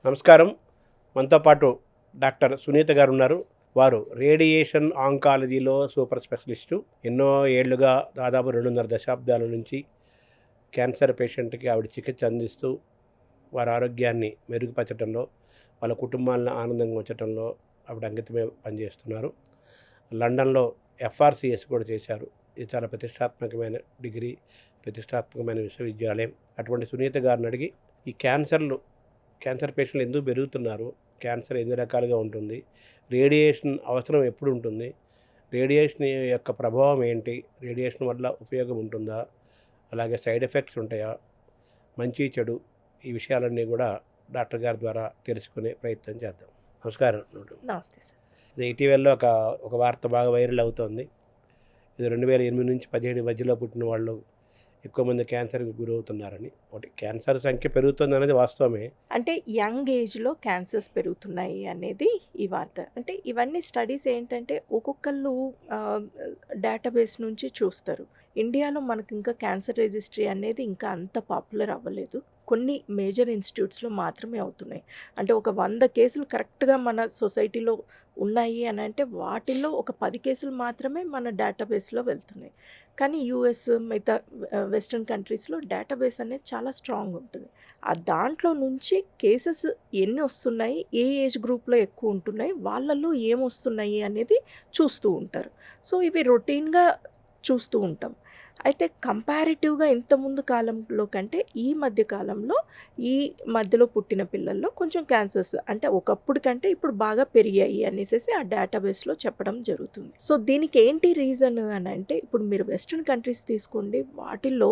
నమస్కారం. మనతో పాటు డాక్టర్ సునీత గారు ఉన్నారు. వారు రేడియేషన్ ఆంకాలజీలో సూపర్ స్పెషలిస్టు. ఎన్నో ఏళ్లుగా దాదాపు 2.5 దశాబ్దాల నుంచి క్యాన్సర్ పేషెంట్‌కి ఆవిడ చికిత్స అందిస్తూ వారి ఆరోగ్యాన్ని మెరుగుపరచడంలో, వాళ్ళ కుటుంబాలను ఆనందంగా ఉంచటంలో ఆవిడ అంకితమై పనిచేస్తున్నారు. లండన్‌లో ఎఫ్ఆర్‌సీఎస్ కూడా చేశారు. ఇది చాలా ప్రతిష్టాత్మకమైన డిగ్రీ, ప్రతిష్టాత్మకమైన విశ్వవిద్యాలయం. అటువంటి సునీత గారిని అడిగి ఈ క్యాన్సర్ పేషెంట్లు ఎందుకు పెరుగుతున్నారు? క్యాన్సర్ ఎన్ని రకాలుగా ఉంటుంది? రేడియేషన్ అవసరం ఎప్పుడు ఉంటుంది? రేడియేషన్ యొక్క ప్రభావం ఏంటి? రేడియేషన్ వల్ల ఉపయోగం ఉంటుందా? అలాగే సైడ్ ఎఫెక్ట్స్ ఉంటాయా? మంచి, చెడు ఈ విషయాలన్నీ కూడా డాక్టర్ గారి ద్వారా తెలుసుకునే ప్రయత్నం చేద్దాం. నమస్కారం. నమస్తే సార్. ఇది ఇటీవలలో ఒక వార్త బాగా వైరల్ అవుతోంది. ఇది 2008 నుంచి 17 మధ్యలో పుట్టిన వాళ్ళు ఎక్కువ మంది క్యాన్సర్‌కి గురవుతున్నారని. ఒకటి క్యాన్సర్ సంఖ్య పెరుగుతుందనేది వాస్తవమే. అంటే యంగ్ ఏజ్‌లో క్యాన్సర్స్ పెరుగుతున్నాయి అనేది ఈ వార్త. అంటే ఇవన్నీ స్టడీస్ ఏంటంటే ఒక్కొక్కళ్ళు డేటాబేస్ నుంచి చూస్తారు. ఇండియాలో మనకి ఇంకా క్యాన్సర్ రిజిస్ట్రీ అనేది ఇంకా అంత పాపులర్ అవ్వలేదు. కొన్ని మేజర్ ఇన్‌స్టిట్యూట్స్‌లో మాత్రమే అవుతున్నాయి. అంటే ఒక 100 కేసులు కరెక్ట్‌గా మన సొసైటీలో ఉన్నాయి అనంటే వాటిల్లో ఒక 10 కేసులు మాత్రమే మన డేటాబేస్‌లో వెళ్తున్నాయి. కానీ యూఎస్ మిగతా వెస్టర్న్ కంట్రీస్‌లో డేటాబేస్ అనేది చాలా స్ట్రాంగ్ ఉంటుంది. ఆ దాంట్లో నుంచి కేసెస్ ఎన్ని వస్తున్నాయి, ఏ ఏజ్ గ్రూప్‌లో ఎక్కువ ఉంటున్నాయి, వాళ్ళలో ఏమొస్తున్నాయి అనేది చూస్తూ ఉంటారు. సో, ఇవి రొటీన్‌గా చూస్తూ ఉంటాం. అయితే కంపారిటివ్‌గా ఇంతకుముందు కాలంలో కంటే ఈ మధ్య కాలంలో, ఈ మధ్యలో పుట్టిన పిల్లల్లో కొంచెం క్యాన్సర్స్ అంటే ఒకప్పుడు కంటే ఇప్పుడు బాగా పెరిగాయి అనేసేసి ఆ డేటాబేస్‌లో చెప్పడం జరుగుతుంది. సో, దీనికి ఏంటి రీజన్ అనంటే ఇప్పుడు మీరు వెస్టర్న్ కంట్రీస్ తీసుకోండి. వాటిల్లో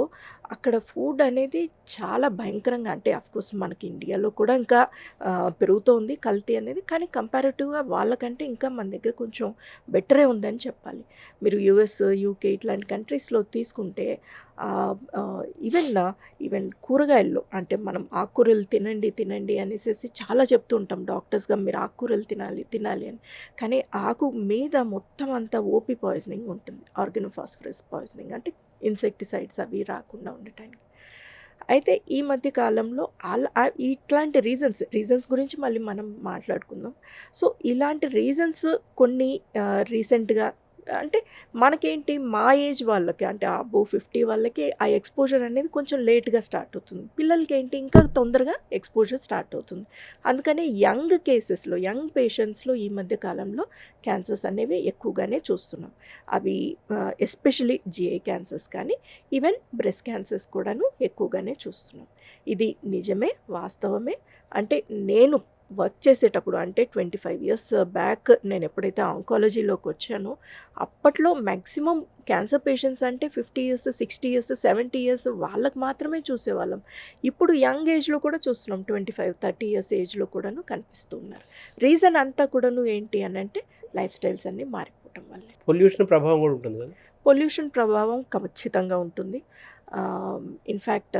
అక్కడ ఫుడ్ అనేది చాలా భయంకరంగా అంటే ఆఫ్‌కోర్స్ మనకి ఇండియాలో కూడా ఇంకా పెరుగుతోంది కల్తీ అనేది. కానీ కంపారిటివ్‌గా వాళ్ళకంటే ఇంకా మన దగ్గర కొంచెం బెటరే ఉందని చెప్పాలి. మీరు యూఎస్, యూకే ఇట్లాంటి కంట్రీస్‌లో తీసుకుంటే ఈవెన్ కూరగాయల్లో అంటే మనం ఆకుకూరలు తినండి అనేసేసి చాలా చెప్తూ ఉంటాం డాక్టర్స్‌గా మీరు ఆకుకూరలు తినాలి అని. కానీ ఆకు మీద మొత్తం అంతా ఓపి పాయిజనింగ్ ఉంటుంది. ఆర్గానోఫాస్ఫరస్ పాయిజనింగ్ అంటే ఇన్సెక్టిసైడ్స్ అవి రాకుండా ఉండటానికి. అయితే ఈ మధ్య కాలంలో ఇట్లాంటి రీజన్స్ గురించి మళ్ళీ మనం మాట్లాడుకుందాం. సో, ఇలాంటి రీజన్స్ కొన్ని రీసెంట్‌గా అంటే మనకేంటి మా ఏజ్ వాళ్ళకి అంటే అబోవ్ 50 వాళ్ళకి ఆ ఎక్స్‌పోజర్ అనేది కొంచెం లేట్‌గా స్టార్ట్ అవుతుంది. పిల్లలకేంటి ఇంకా తొందరగా ఎక్స్‌పోజర్ స్టార్ట్ అవుతుంది. అందుకని యంగ్ పేషెంట్స్‌లో ఈ మధ్య కాలంలో క్యాన్సర్స్ అనేవి ఎక్కువగానే చూస్తున్నాం. అవి ఎస్పెషల్లీ జీఐ క్యాన్సర్స్ కానీ, ఈవెన్ బ్రెస్ట్ క్యాన్సర్స్ కూడాను ఎక్కువగానే చూస్తున్నాం. ఇది నిజమే, వాస్తవమే. అంటే నేను వర్క్ చేసేటప్పుడు అంటే 25 ఇయర్స్ బ్యాక్ నేను ఎప్పుడైతే ఆంకాలజీలోకి వచ్చానో, అప్పట్లో మాక్సిమం క్యాన్సర్ పేషెంట్స్ అంటే 50 ఇయర్స్, 60 ఇయర్స్, 70 ఇయర్స్ వాళ్ళకి మాత్రమే చూసేవాళ్ళం. ఇప్పుడు యంగ్ ఏజ్‌లో కూడా చూస్తున్నాం. 25, 30 ఇయర్స్ ఏజ్‌లో కూడాను కనిపిస్తూ ఉన్నారు. రీజన్ అంతా కూడాను ఏంటి అనంటే లైఫ్ స్టైల్స్ అన్నీ మారిపోవటం వల్లే. పొల్యూషన్ ప్రభావం కూడా ఉంటుంది కదా! పొల్యూషన్ ప్రభావం ఖచ్చితంగా ఉంటుంది. ఇన్‌ఫ్యాక్ట్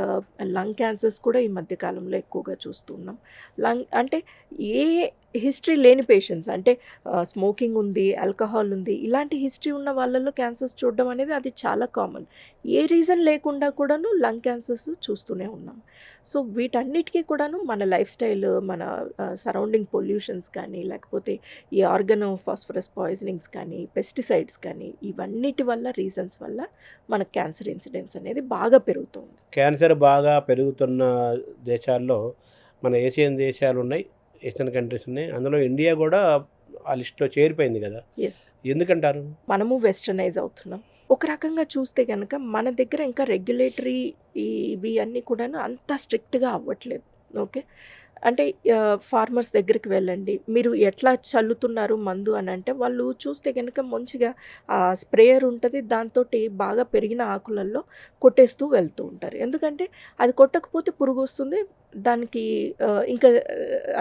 లంగ్ క్యాన్సర్స్ కూడా ఈ మధ్య కాలంలో ఎక్కువగా చూస్తున్నాం. అంటే ఏ హిస్టరీ లేని పేషెంట్స్ అంటే స్మోకింగ్ ఉంది, ఆల్కహాల్ ఉంది, ఇలాంటి హిస్టరీ ఉన్న వాళ్ళలో క్యాన్సర్స్ చూడడం అనేది అది చాలా కామన్. ఏ రీజన్ లేకుండా కూడాను లంగ్ క్యాన్సర్స్ చూస్తూనే ఉన్నాం. సో, వీటన్నిటికీ కూడాను మన లైఫ్ స్టైల్, మన సరౌండింగ్ పొల్యూషన్స్ కానీ, లేకపోతే ఈ ఆర్గానోఫాస్ఫరస్ పాయిజనింగ్స్ కానీ, పెస్టిసైడ్స్ కానీ, ఇవన్నిటి వల్ల రీజన్స్ వల్ల మనకు క్యాన్సర్ ఇన్సిడెన్స్ అనేది బాగా పెరుగుతుంది. క్యాన్సర్ బాగా పెరుగుతున్న దేశాల్లో మన ఏషియన్ దేశాలున్నాయి. ఏషియన్ కంట్రీస్ ఉన్నాయి. అందులో ఇండియా గూడా ఆ లిస్ట్‌లో చేరిపోయింది గదా! యెస్. ఎందుకంటారు? మనము వెస్టర్నైజ్ అవుతున్నాం. ఒక రకంగా చూస్తే గనక మన దగ్గర ఇంకా రెగ్యులేటరీ ఇవి అన్నీ కూడాను అంత స్ట్రిక్ట్‌గా అవ్వట్లేదు. ఓకే. అంటే ఫార్మర్స్ దగ్గరికి వెళ్ళండి. మీరు ఎట్లా చల్లుతున్నారు మందు అనంటే వాళ్ళు చూస్తే గనక మంచిగా స్ప్రేయర్ ఉంటది. దాంతోటి బాగా పెరిగిన ఆకులల్లో కొట్టేస్తూ వెళ్తూ ఉంటారు. ఎందుకంటే అది కొట్టకపోతే పురుగొస్తుంది. దానికి ఇంకా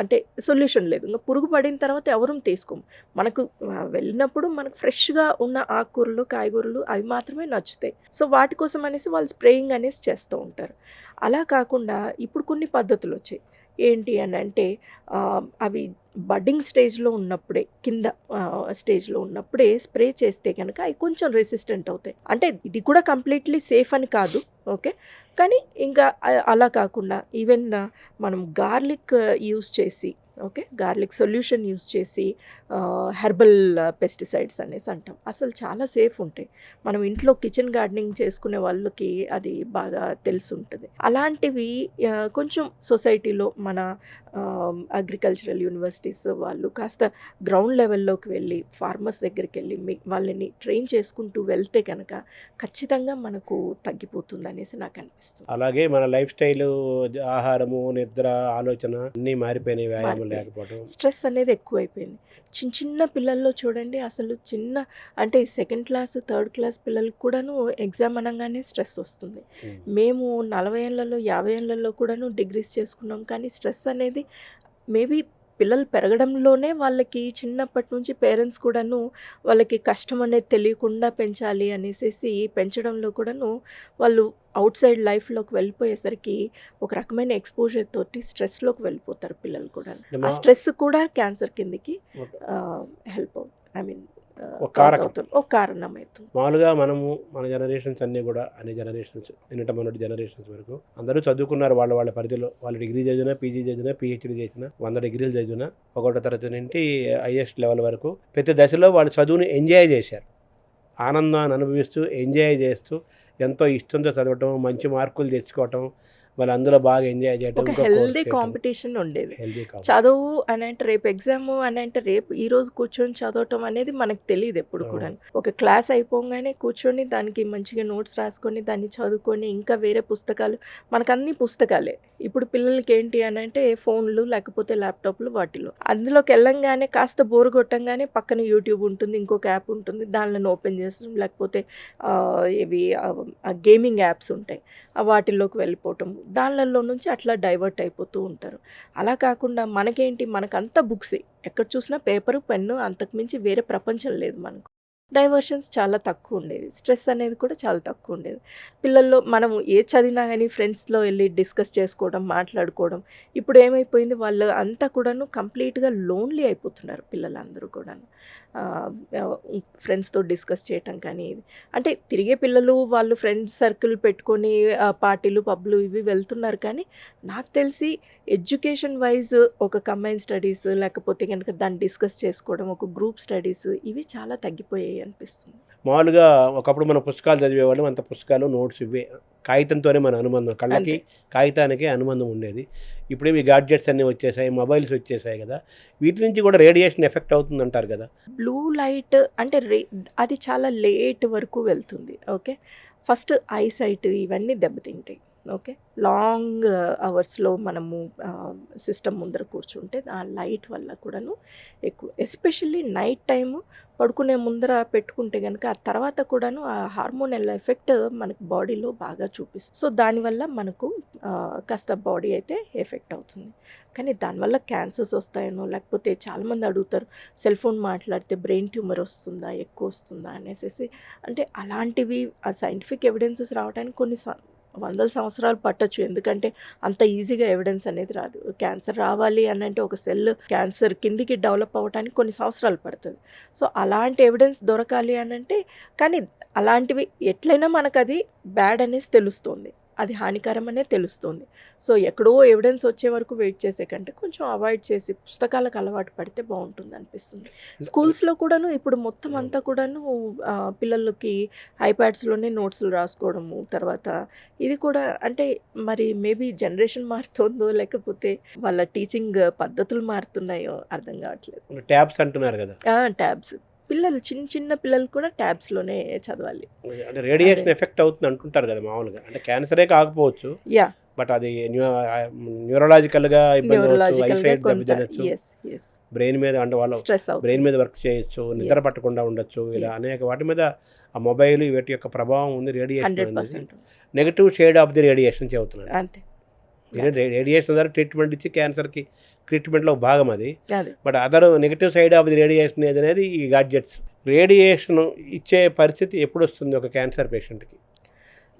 అంటే సొల్యూషన్ లేదు. ఇంక పురుగు పడిన తర్వాత ఎవరం తీసుకోము. మనకు వెళ్ళినప్పుడు మనకు ఫ్రెష్‌గా ఉన్న ఆకుకూరలు, కాయగూరలు అవి మాత్రమే నచ్చుతాయి. సో, వాటి కోసం అనేసి వాళ్ళు స్ప్రేయింగ్ అనేసి చేస్తూ ఉంటారు. అలా కాకుండా ఇప్పుడు కొన్ని పద్ధతులొచ్చాయి. ఏంటి అని అంటే అవి బడ్డింగ్ స్టేజ్లో ఉన్నప్పుడే కింద స్టేజ్లో ఉన్నప్పుడే స్ప్రే చేస్తే కనుక అవి కొంచెం రెసిస్టెంట్ అవుతాయి. అంటే ఇది కూడా కంప్లీట్లీ సేఫ్ అని కాదు, ఓకే. కానీ ఇంకా అలా కాకుండా ఈవెన్ మనం గార్లిక్ యూస్ చేసి, ఓకే, గార్లిక్ సొల్యూషన్ యూస్ చేసి హెర్బల్ పెస్టిసైడ్స్ అనేసి అంటాం. అసలు చాలా సేఫ్ ఉంటాయి. మనం ఇంట్లో కిచెన్ గార్డెనింగ్ చేసుకునే వాళ్ళకి అది బాగా తెలిసి ఉంటుంది. అలాంటివి కొంచెం సొసైటీలో మన అగ్రికల్చరల్ యూనివర్సిటీస్ వాళ్ళు కాస్త గ్రౌండ్ లెవెల్లోకి వెళ్ళి ఫార్మర్స్ దగ్గరికి వెళ్ళి వాళ్ళని ట్రైన్ చేసుకుంటూ వెళ్తే కనుక ఖచ్చితంగా మనకు తగ్గిపోతుంది అనేసి నాకు అనిపిస్తుంది. అలాగే మన లైఫ్ స్టైల్, ఆహారము, నిద్ర, ఆలోచన అన్నీ మారిపోయినాయి. వ్యాయామం మారిపోయాయి. లేకపోవడం. స్ట్రెస్ అనేది ఎక్కువైపోయింది. చిన్న చిన్న పిల్లల్లో చూడండి, అసలు అంటే సెకండ్ క్లాస్, థర్డ్ క్లాస్ పిల్లలకి కూడాను ఎగ్జామ్ అనంగానే స్ట్రెస్ వస్తుంది. మేము 40 ఏళ్లలో 50 ఏళ్లలో కూడాను డిగ్రీస్ చేసుకున్నాం. కానీ స్ట్రెస్ అనేది మేబీ పిల్లలు పెరగడంలోనే వాళ్ళకి చిన్నప్పటి నుంచి పేరెంట్స్ కూడాను వాళ్ళకి కష్టం అనేది తెలియకుండా పెంచాలి అనేసి పెంచడంలో కూడాను వాళ్ళు అవుట్ సైడ్ లైఫ్లోకి వెళ్ళిపోయేసరికి ఒక రకమైన ఎక్స్పోజర్ తోటి స్ట్రెస్లోకి వెళ్ళిపోతారు పిల్లలు కూడా. ఆ స్ట్రెస్ కూడా క్యాన్సర్ కిందకి హెల్ప్ అవుతుంది, ఐ మీన్ ఒక కారణం. ఒక కారణం అవుతుంది. మామూలుగా మనము మన జనరేషన్స్ అన్నీ కూడా అన్ని జనరేషన్స్ నిన్నటి మొన్నటి జనరేషన్స్ వరకు అందరూ చదువుకున్నారు. వాళ్ళ పరిధిలో వాళ్ళు డిగ్రీ చదివినా, పీజీ చదివినా, పిహెచ్డీ చేసినా, 100 డిగ్రీలు చదివినా, 1వ తరగతి నుండి హైయెస్ట్ లెవెల్ వరకు ప్రతి దశలో వాళ్ళు చదువుని ఎంజాయ్ చేశారు. ఆనందాన్ని అనుభవిస్తూ ఎంజాయ్ చేస్తూ ఎంతో ఇష్టంతో చదవటం, మంచి మార్కులు తెచ్చుకోవటం, వాళ్ళు అందులో బాగా ఎంజాయ్ చేయటం, ఒక హెల్దీ కాంపిటీషన్ ఉండేది. చదువు అని అంటే రేపు ఎగ్జామ్ అని అంటే రేపు ఈ రోజు కూర్చొని చదవటం అనేది మనకు తెలియదు ఎప్పుడు కూడా. ఒక క్లాస్ అయిపోగానే కూర్చొని దానికి మంచిగా నోట్స్ రాసుకొని దాన్ని చదువుకొని ఇంకా వేరే పుస్తకాలు, మనకు అన్ని పుస్తకాలే. ఇప్పుడు పిల్లలకి ఏంటి అని అంటే ఫోన్లు లేకపోతే ల్యాప్టాప్లు, వాటిలో అందులోకి వెళ్ళంగానే కాస్త బోర్ కొట్టంగానే పక్కన యూట్యూబ్ ఉంటుంది, ఇంకొక యాప్ ఉంటుంది, దానిలో ఓపెన్ చేస్తాం, లేకపోతే ఇవి గేమింగ్ యాప్స్ ఉంటాయి, వాటిల్లోకి వెళ్ళిపోవటం, దానిలో నుంచి అట్లా డైవర్ట్ అయిపోతూ ఉంటారు. అలా కాకుండా మనకేంటి, మనకంతా బుక్సే, ఎక్కడ చూసినా పేపరు, పెన్ను, అంతకుమించి వేరే ప్రపంచం లేదు మనకు. డైవర్షన్స్ చాలా తక్కువ ఉండేవి. స్ట్రెస్ అనేది కూడా చాలా తక్కువ ఉండేది. పిల్లల్లో మనము చదివినా కానీ ఫ్రెండ్స్లో వెళ్ళి డిస్కస్ చేసుకోవడం, మాట్లాడుకోవడం. ఇప్పుడు ఏమైపోయింది, వాళ్ళు అంతా కూడాను కంప్లీట్గా లోన్లీ అయిపోతున్నారు పిల్లలందరూ కూడాను. ఫ్రెండ్స్తో డిస్కస్ చేయటం కానీ, అంటే తిరిగే పిల్లలు వాళ్ళు ఫ్రెండ్స్ సర్కిల్ పెట్టుకొని పార్టీలు, పబ్లు ఇవి వెళ్తున్నారు. కానీ నాకు తెలిసి ఎడ్యుకేషన్ వైజ్ ఒక కంబైన్ స్టడీస్ లేకపోతే కనుక దాన్ని డిస్కస్ చేసుకోవడం, ఒక గ్రూప్ స్టడీస్, ఇవి చాలా తగ్గిపోయాయి అనిపిస్తుంది. మామూలుగా ఒకప్పుడు మన పుస్తకాలు చదివేవాళ్ళం, అంత పుస్తకాలు, నోట్స్ ఇవే, కాగితంతోనే మన అనుబంధం, కళ్ళకి కాగితానికి అనుబంధం ఉండేది. ఇప్పుడు ఈ గాడ్జెట్స్ అన్నీ వచ్చేసాయి, మొబైల్స్ వచ్చేసాయి కదా, వీటి నుంచి కూడా రేడియేషన్ ఎఫెక్ట్ అవుతుంది అంటారు కదా. బ్లూ లైట్ అంటే అది చాలా లేట్ వరకు వెళ్తుంది, ఓకే. ఫస్ట్ ఐసైట్ ఇవన్నీ దెబ్బతింటాయి, ఓకే. లాంగ్ అవర్స్లో మనము సిస్టమ్ ముందర కూర్చుంటే ఆ లైట్ వల్ల కూడాను ఎక్కువ, ఎస్పెషల్లీ నైట్ టైము పడుకునే ముందర పెట్టుకుంటే కనుక ఆ తర్వాత కూడాను ఆ హార్మోనల్ ఎఫెక్ట్ మనకు బాడీలో బాగా చూపిస్తుంది. సో దానివల్ల మనకు కాస్త బాడీ అయితే ఎఫెక్ట్ అవుతుంది. కానీ దానివల్ల క్యాన్సర్స్ వస్తాయనో, లేకపోతే చాలామంది అడుగుతారు సెల్ ఫోన్ మాట్లాడితే బ్రెయిన్ ట్యూమర్ వస్తుందా, ఎక్కువ వస్తుందా అనేసి. అంటే అలాంటివి సైంటిఫిక్ ఎవిడెన్సెస్ రావడానికి కొన్ని వందల సంవత్సరాలు పట్టొచ్చు. ఎందుకంటే అంత ఈజీగా ఎవిడెన్స్ అనేది రాదు. క్యాన్సర్ రావాలి అని అంటే ఒక సెల్ క్యాన్సర్ కిందికి డెవలప్ అవ్వడానికి కొన్ని సంవత్సరాలు పడుతుంది. సో అలాంటి ఎవిడెన్స్ దొరకాలి అని అంటే, కానీ అలాంటివి ఎట్లయినా మనకు అది బ్యాడ్ అనేసి తెలుస్తుంది, అది హానికరం అనే తెలుస్తుంది. సో ఎక్కడో ఎవిడెన్స్ వచ్చే వరకు వెయిట్ చేసే కంటే కొంచెం అవాయిడ్ చేసి పుస్తకాలకు అలవాటు పడితే బాగుంటుంది అనిపిస్తుంది. స్కూల్స్లో కూడాను ఇప్పుడు మొత్తం అంతా కూడాను పిల్లలకి ఐప్యాడ్స్లోనే నోట్స్లు రాసుకోవడము, తర్వాత ఇది కూడా అంటే మరి మేబీ జనరేషన్ మారుతుందో లేకపోతే వాళ్ళ టీచింగ్ పద్ధతులు మారుతున్నాయో అర్థం కావట్లేదు. ట్యాబ్స్ అంటున్నారు కదా, ట్యాబ్స్, పిల్లలు చిన్న చిన్న పిల్లలు కూడా ట్యాబ్స్లోనే చదవాలి. అంటే రేడియేషన్ ఎఫెక్ట్ అవుతుంది అంటుంటారు కదా మామూలుగా. అంటే క్యాన్సరే కాకపోవచ్చు, యా, బట్ అది న్యూరలాజికల్గా ఇబ్బంది అవ్వచ్చు, ఐసైట్ దెబ్బతినచ్చు, బ్రెయిన్ మీద, అంటే వాళ్ళ బ్రెయిన్ మీద వర్క్ చేయొచ్చు, నిద్ర పట్టకుండా ఉండొచ్చు, ఇలా అనేక వాటి మీద ఆ మొబైల్ వీటి యొక్క ప్రభావం ఉంది. Radiation negative shade of the radiation చెబుతున్నారు. అంతే, రేడియేషన్ ద్వారా ట్రీట్మెంట్ ఇచ్చి క్యాన్సర్కి ట్రీట్మెంట్లో భాగం అది. But other negative side of the radiation అనేది ఈ గాడ్జెట్స్. రేడియేషన్ ఇచ్చే పరిస్థితి ఎప్పుడు వస్తుంది ఒక క్యాన్సర్ పేషెంట్కి?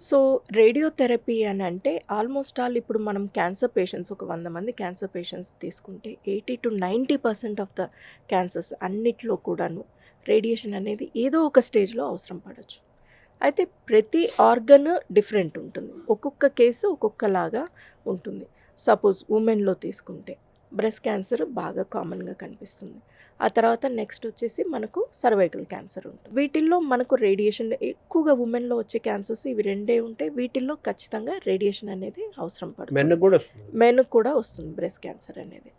సో, రేడియోథెరపీ అనంటే ఆల్మోస్ట్ ఆల్ ఇప్పుడు మనం క్యాన్సర్ పేషెంట్స్ ఒక 100 మంది క్యాన్సర్ పేషెంట్స్ తీసుకుంటే 80-90% ఆఫ్ ద క్యాన్సర్స్ అన్నిట్లో కూడాను రేడియేషన్ అనేది ఏదో ఒక స్టేజ్‌లో అవసరం పడొచ్చు. అయితే ప్రతి ఆర్గన్ డిఫరెంట్ ఉంటుంది. ఒక్కొక్క కేసు ఒక్కొక్కలాగా ఉంటుంది. సపోజ్ ఉమెన్‌లో తీసుకుంటే బ్రెస్ట్ క్యాన్సర్ బాగా కామన్‌గా కనిపిస్తుంది. ఆ తర్వాత నెక్స్ట్ వచ్చేసి మనకు సర్వైకల్ క్యాన్సర్ ఉంటుంది. వీటిల్లో మనకు రేడియేషన్ ఎక్కువగా ఉమెన్‌లో వచ్చే క్యాన్సర్స్ ఇవి రెండే ఉంటాయి. వీటిల్లో ఖచ్చితంగా రేడియేషన్ అనేది అవసరం పడుతుంది. మెన్‌కి కూడా వస్తుంది. మెన్‌కి కూడా వస్తుంది బ్రెస్ట్ క్యాన్సర్ అనేది.